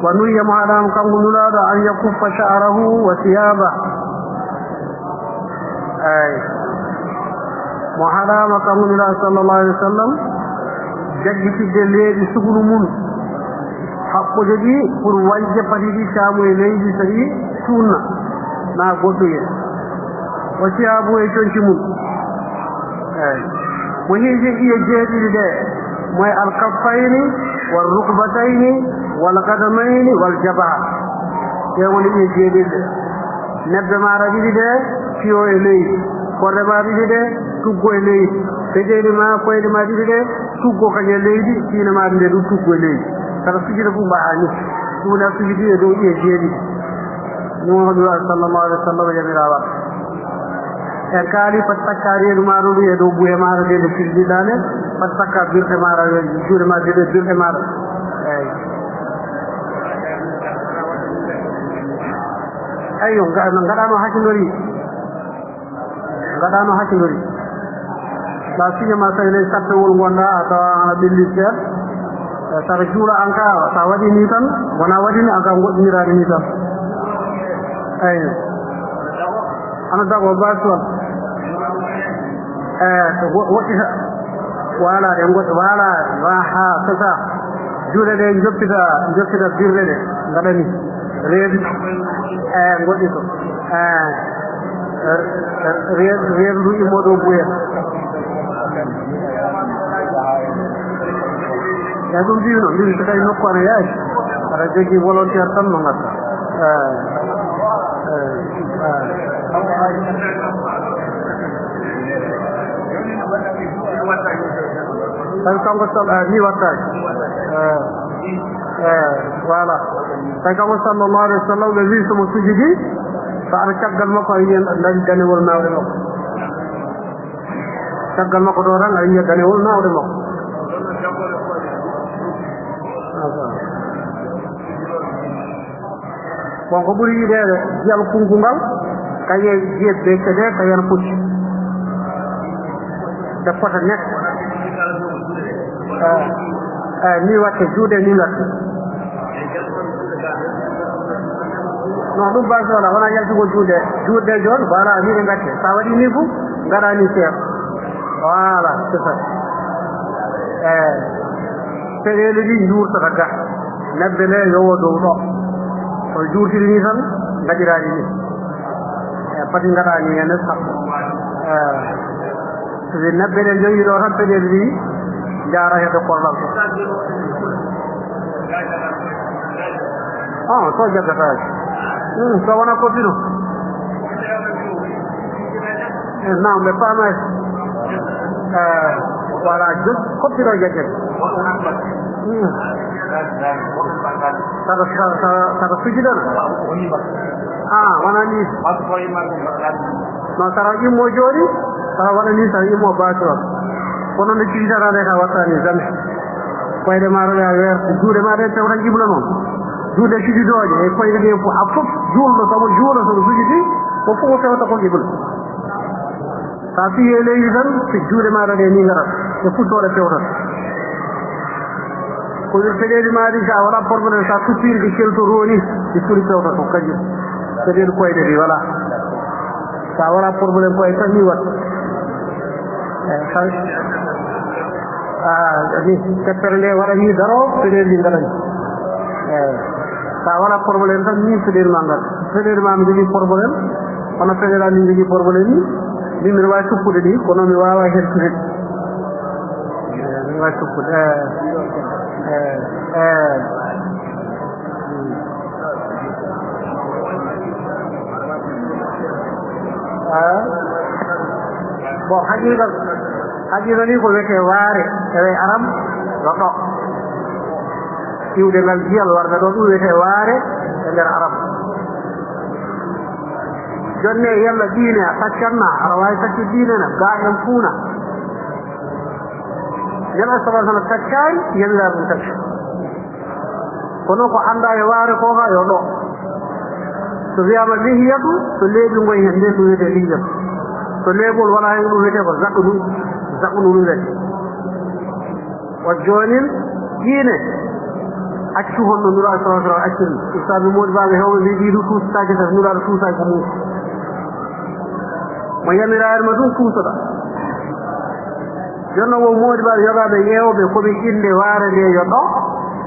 ونري معلم كان نراد أن يكف شعره وثيابه ay mo haɗama kamnula sallllahu alih wa sallam jaggitidde leeɗi suglu mum haɓɓude ɗi pour wayde pati ɗi caamu e leydi so ɗi suunna na goɗɗoye o siyaabu e conci mum eyi mo hiiji ɗiye jeeɗiɗi ɗe moye alkaffayni wal rukbatayni wal qadamayni wal jabaha ɗe woni ɗiye jeeɗiɗi ɗe nebbe maɗa ɗiɗi ɗe fiyo e leydi korde ma ɗiɗi ɗe tuggo e leydi peƴeɗi ma koyɗe ma ɗiɗi ɗe tuggo kañe leydi fiine maɗa nde ɗum tuggo e leydi kala sujide fof mbaɗa ni ɗumna sujudi e dow ɗiye jeeɗiɗi numaɗu sallllahu alih wa sallam jamira wat e kaali pat takka reedu maɗa ɗum e dow ɓuye maɗa nde nde fildiɗane pat takka birɗe maɗa juuɗe ma deɗe birɗe maɗa eyyi ayyo gaɗano hakkilori sa siñama tawi ley sappewol gonɗa a tawa ana ɓelli seeɗa saɗa juula an ka sa waɗi ni tan wona waɗini an ka goɗɗinirade ni tan eyyi ana dago basi on woɗɗita voilà ɗe goɗɗi voilà ha c'est ça juuɗe ɗe joppita birɗe ɗe gaɗani reedu goɗɗi to reedu ndu immo ɗo buyen ya ɗum mbino mbimi so tawi nokku ana yaaji aɗa jogii volontaire tan no ngatta tawi kanko ni wattaki voilà tawi kanko sallllahu alih wa sallam ɓe wi somo sujudi so aɗa caggal makko a yiyen dañi ganewol nawɗe makko caggal makko ɗo tan a yiya ganewol nawɗe makko bon ko ɓuri yiɗede jiyal kunkungal kañe jiyet ɓe kede kayen pucci de fota nek ni watte juuɗe ni gatte non ɗum base wala wona yaltugo juuɗe joni voilà ni ɗe gatte sa waɗi ni fou gaɗa ni seeɗa voilà c'est ça peɗele ɗi juurtata ga nebbe le yowo dow ɗo so juurtiri ni tan gaɗiraɗi ni pati gaɗani henne sappo so nebbe ɗe joyi ɗo tan peɗele ɗi jara hedde kollal ko so jaggataji so wona koddino non ɓe paamay voilà koddino jaggete saɗa sujudana wona ni non saɗa immo jooɗi saɗa waɗa ni saɗa immo baatol kono no ciitarade ka wattani jamais koyɗe maɗa ɗe a weerta juuɗe maɗa taw tan ƴibla noon juuɗe sujudoje e koyɗe ɗe fof a fof juulɗo somo juulo somo sujudi ko fof o fewta ko ƴibla sa fiye leydi tan so juuɗe maɗa ɗe ni garat e futtoɗe fewtata ko peɗeɗi maɗi sa wala probléme sa tuppiri ɗi kelto roni ɗi furi fewta ko kañum peɗeɗi koyɗe ɗi voilà sa wala probléme koye tan ni watta teppere nde waɗa ni daro peɗeɗi ɗi gaɗani sa wala probléme tan ni peɗeɗi ma gaɗa peɗeɗi ma mi jogui probléme hono peɗeɗa min jogui probléme ni min mbiɗa wawi tuppude ɗi kono mi wawa heltude ɗi mi wawi tuppude bon haqiqa ni ko wiyete waare ewe aram ɗo iwde ngal jiyal warga ɗo ɗum wiyete waare e nder aram jonne yalla diine a taccanna aɗa wawi tacci diinena ga en fuuna nela sala sana taccani yellaa ɗum tacca kono ko anda e waare ko ka yo ɗo so wiyama lihiyatu so leeɓi ngoy hen nden ɗum wiyete lihiyatu so leeɓol wona hen ɗum wiyete ko zaɓɓunu ɗum wiyete o jonin diine accu honno nuraɗo sa sallam accirni ustade moɗi baɓe hewɓe mbi ɗiɗu tuusatake tan nuraɗo tuusaki ko mum mo yamirare ma ɗum tuusoɗa jonno wo moɗi baɓe yogaɓe yewɓe koɓe inde waare nde yo ɗo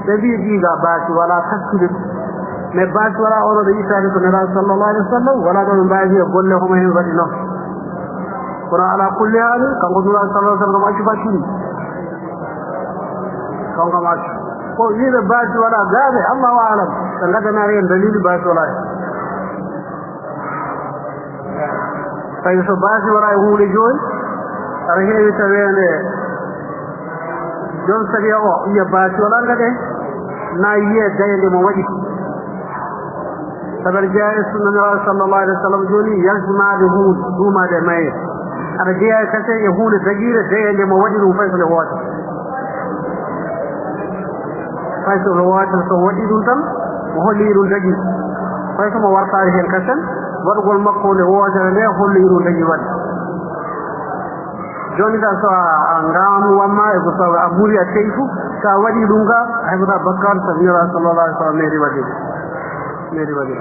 ɓe mbi ɗiga baasi wala takkude mais baasi wala ono ɗo ittade ko nelaɗo sallllahu alih wa sallam wala ɗo ɓe mbawi e golle homo hen waɗi noon kono ala kulli haali kanko nuraɗo sallah sallam accu baccini kankam accu ko wiɓe baasi waɗa gaaɓe allahu alam ɓe gaddanari hen dalili baasi wala hen tawi so baasi wara e hunde joni aɗa heewi tawende jon saria o wiya baasi wala gaɗe na yiye dayende mo waɗi sabar jeeya e sunnaniraɗo sallllahu alih wa sallam joni yaltimade hunde duumade maye aɗa jeeya e kase e hunde daguire dayende mo waɗi ɗum fay sole woota fay sole woota so waɗi ɗum tan mo holli ɗum dagui fay somo wartari hen kasen waɗugol makko nde wootere nde holli ɗum dagui waɗi joni tan so a ngaamu wamma e ko so a ɓuuri a teyi fou sa waɗi ɗum ka a heɓata bakkat so wiyata sallallah alih w sallam meeɗi waɗi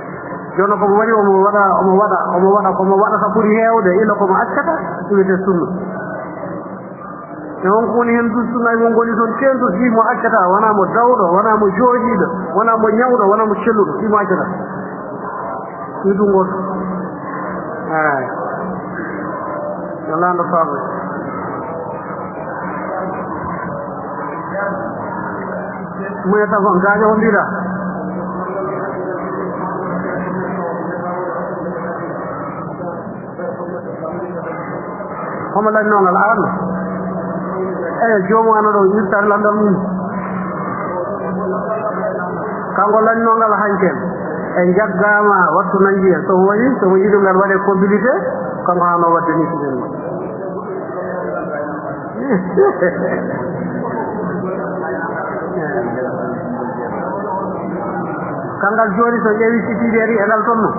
jono komo waɗi komo waɗata ɓuuri heewde illa komo accata ɗumete sunna e won ko woni hen du sunna e mon goni toon tento si mo accata wona mo dawɗo wona mo jooɗiɗo wona mo ñawɗo wona mo celluɗo si mo accata si ɗum goto yo lando faamo muyata ko gaajo on dira como la non la arno jomo anado yittar landal mum kango lan nongal hanken jaggama wattu nanji so woni so yidu ngal wade complicité kango hano wadde ni sigen kangal joni so jewi sitideri egal tonno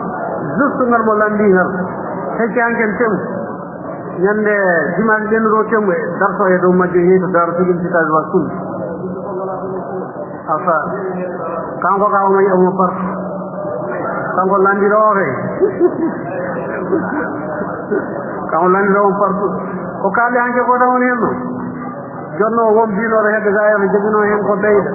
juste ngal mo landi ngal hecci hanken tem ñande dimanche den ro tembe darso e do majjo yeto dar sigin citage wa sul afa kango ka mo yamo par kango landi ro re kango landi ro par ko kale anke ko da woni no jonno wom dino re hedde gaaya mi jogino hen ko beyda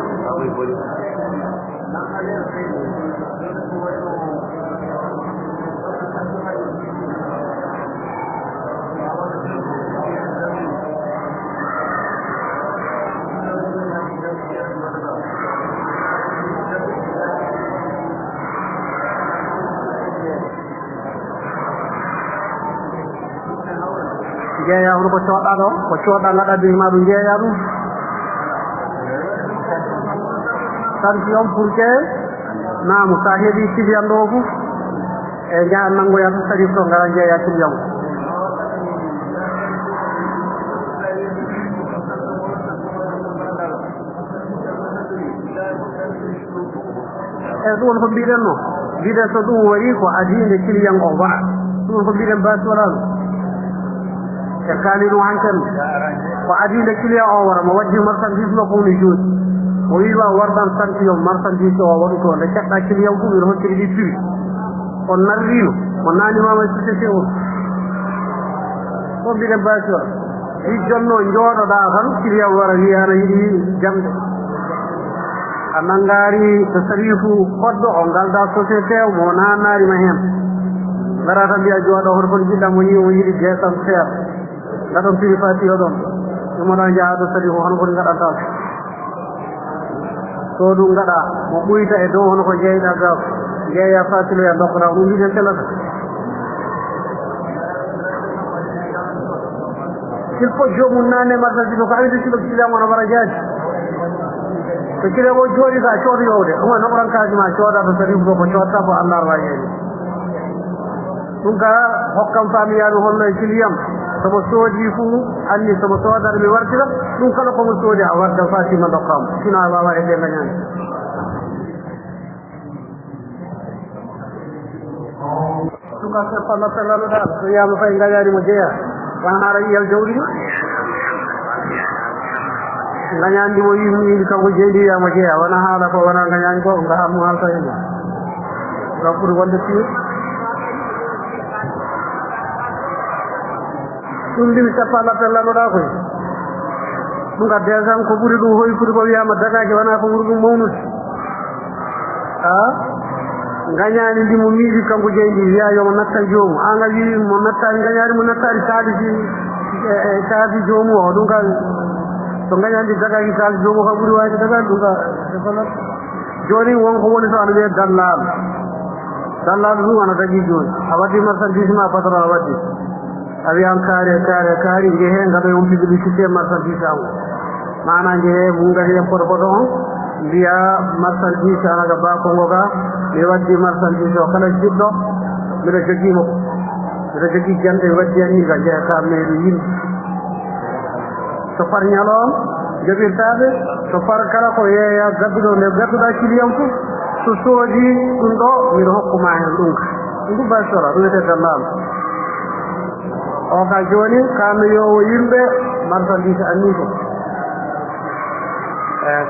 jeeya ko coda do ko coda ngada be ma do jeeya dum tan ci on pour que na mu sahibi ci bi ando fu e ja nango ya sari ko ngara jeeya ci yam e do ko biden no biden so dum wari ko adinde ci yam o ba dum ko biden ba soral كانوا عنكم وعدين كليا أورا ما وجه مرسل جيس نقول يجود ويلا وردان سنتي يوم مرسل جيس أورا لكن كليا يوم يروح كليا فيه ونريو وناني ما مسكتيه وبيد باشر يجنو يجور داخل كليا أورا هي أنا يدي جنب أنغاري تصريفه قد أنغال دا سوسيته وناناري مهم نراثا بيا جوا دا هرفل جدا مني جيسان خير gadon fi fati odon umana jaado sadi ko hono ko ngada ta to du ngada mo buita e do hono ko jeeyda ga jeeya fatilo ya dokra dum bi tela il faut jomu nane marta di ko awide ci lo ci la mona bara jaaj to ci le go jori ga chori yode o no ran ka ma choda to sadi ko chota bo Allah raayeni dunga hokkam famiyaru hollo ci liyam sama soji fu anni sama sodar mi wartira dum kala ko mo soji a warta fatima dokam sina baba e den ngani suka se pala pala no dal so ya mo fay ngayari mo jeya wana ra yel jawdi nganyandi mo yimi ka ko jeedi ya mo jeya wana hala ko wana nganyani ko nga mu halta yimo rapur wonde ci tundi mi sapala pella no da koy dunga desan ko buri dum hoy puri ko yama daga ke wana ko burgu mawnut nganyani ndi mo miji kanko jendi ya yo mo natta jomu anga wi mo natta nganyani mo natta taadi ji taadi jomu o dunga to nganyani daga ki taadi jomu ko buri waji daga dunga defala joni won ko woni to anu be dallal du ana dagi joni awadi marsan disma patara awadi avian kare nge he ngado yum bidi ci marsan di saw mana nge munga he porbodo biya marsan di sana ga ba ko ngoga be waddi marsan di so kala jiddo mi da jogi mo da jogi jande waddi ani ga je ka me yin to par nyalom jogi tabe to par kala ko ye ya gaddo ne gaddo da kiliyam ko so soji undo mi ro ko ma hen dunga ndu ba sora do te dalal o ka joni kanu yo yimbe marchandise anniko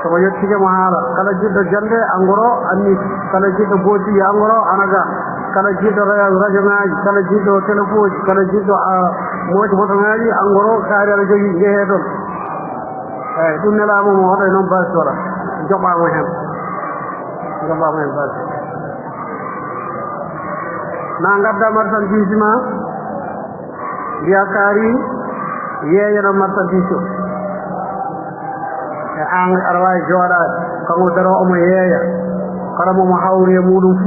so mo yettike mo haala kala jiddo jande angoro anni kala jiddo booti angoro anaga kala jiddo radio ngaaji kala jiddo téléphone kala jiddo mooti moto ngaaji angoro kaari ala jogi ngehe don dum nelamo mo hoto non basora jobamo hen bas na ngadda marchandise ma biakari yeeyana marchandise an arway joɗade kanko daro omo yeeya kala mo hawri e muɗum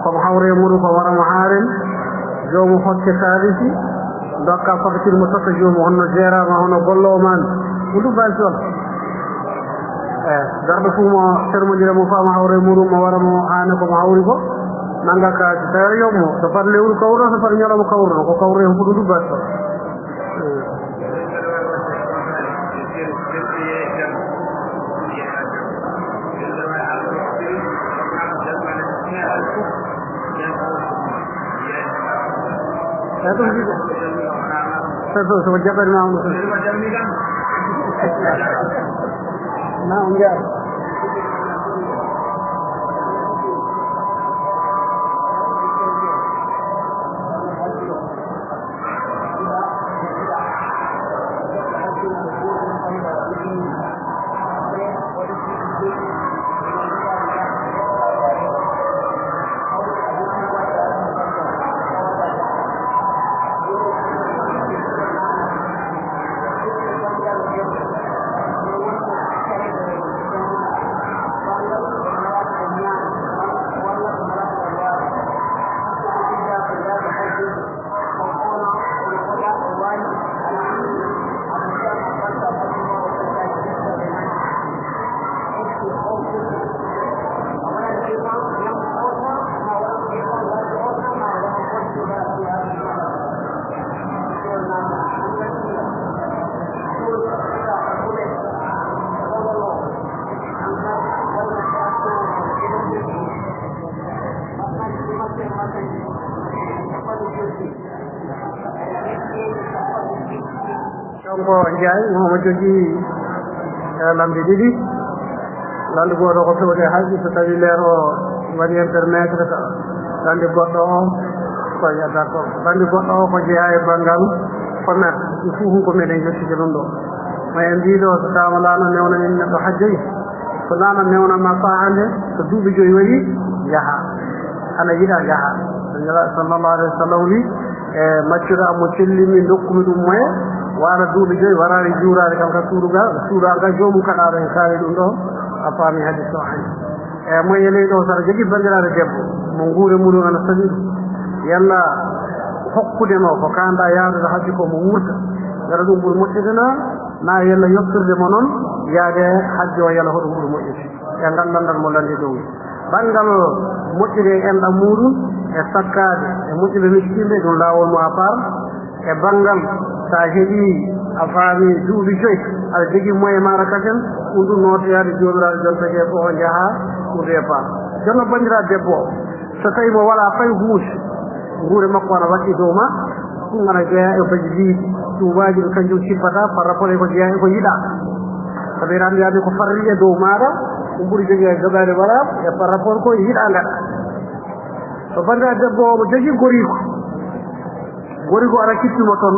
komo hawri e muɗum ko wara mo haaren jomum hokke salisi dokka fakatire mo tokka jomum honno gérama hono gollowo man mo dubbaki on darɗo fuu mo sermodira mo fama hawre muɗum mo wara mo haane komo hawri ko nanga kaasi tawa yommo so par lewru kawruno so par ñalawma kawruno ko kawre ko ɗum dubbaki on so jaɓɓere nawno na on jaa ko Ndiaye momo jogii lamde ɗiɗi lande goto ko fewde haji so tawi leer o waɗi intermétre ka lande goɗɗo o ko d'accord lande goɗɗo o ko jeeya e banggal commerce ɗum fof hunko meɗen yettike ɗum ɗo ma en mbiɗo so tawma laano newna en neɗɗo hajjoyi so laano newnama fa hande so duuɓi joyi waɗi jaaha ana yiɗa jaaha sallallahu alayhi wa sallam wi e maccuɗa mo cellimi dokkumi ɗum moye wara duuɓi joyi warani juurade kam ka suuɗal ka jomum kaɗaɗo en kaali ɗum ɗo a faami hadis o hani e mo yeleyi ɗo saɗa jogui bandiraɗo debbo mo guure muɗum ana saɗi ɗum yalla hokkudema ko kanda yaadude hajji ko mo wurta gara ɗum ɓuuri moƴƴudena na yalla yottirde mo noon yaade hajji o yalla hoɗum ɓuuri moƴƴude e gandandal mo landi dow banggal moƴƴude e enɗam muɗum e sakkade e moƴƴude miskimɓe ɗum lawol mo a part e banggal sa heeɓi a faami duuɓi joyi aɗa jogui moyen maɗa kasen ɗum ɗum notoyade jomiraɗo jontake ko o jaaha ɓurde e paa jonno bandiraɗo debbo o so tawi mo waɗa fay huusi guure makko ana waɗɗi dow ma ɗum ana jeeya e baji liiɗi ɗum wajibi kanjum sippata par rapport e ko jeeya e ko yiɗa sabi aɗa andi andi ko farri e dow maɗa ɗum ɓuuri jogui e jogaade waɗa e par rapport ko yiɗa gaɗa so bandiraɗo debbo o mo jogui gorigo aɗa kippimo toon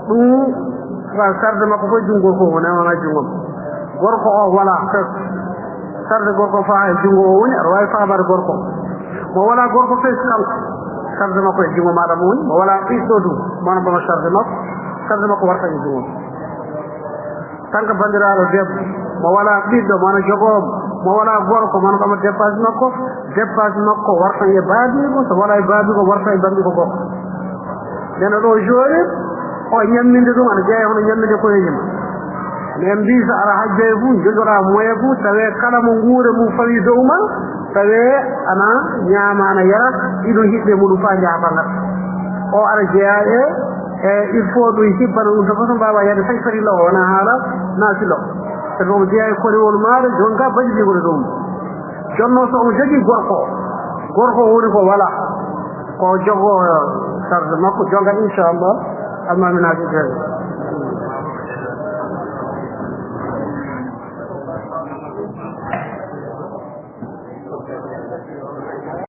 ɗum wa sarde makko fof junngol ko wona wona junngol gorko o wala sarde gorko faa e junngo o woni aɗa wawi faamade gorko mo wala gorko fesal sarde makko e junngo maɗa mo woni mo wala ɓiɗɗo ɗum mana bono sarde makko warta e junngo tant que bandiraɗo debbo mo wala ɓiɗɗo mana jogoomo mo wala gorko mana ɓama dépasse makko warta e baabiko so wala e baabiko warta e bambiko gorko neno ɗo jooni o ñamminde ɗum ana jeeya hono ñamminde koyeñima mais mbi so ara hajjoye fuu jogoɗa moye fuu tawe kala mo nguure mum fawi dow ma tawe ana ñaama ana yara ɗiɗum hiɓɓe muɗum fa jaaha bangat o ara jeeya e il faut ɗum hibbana ɗum to foto mbawa yade fay farilla o wona haala naafilo sabi omo jeeya e koliwol maɗa jon ka baji ɗigode ɗum jonno so omo jogii gorko woni ko wala ko jogo sarde makko jonga inchallah almaminaji jeeya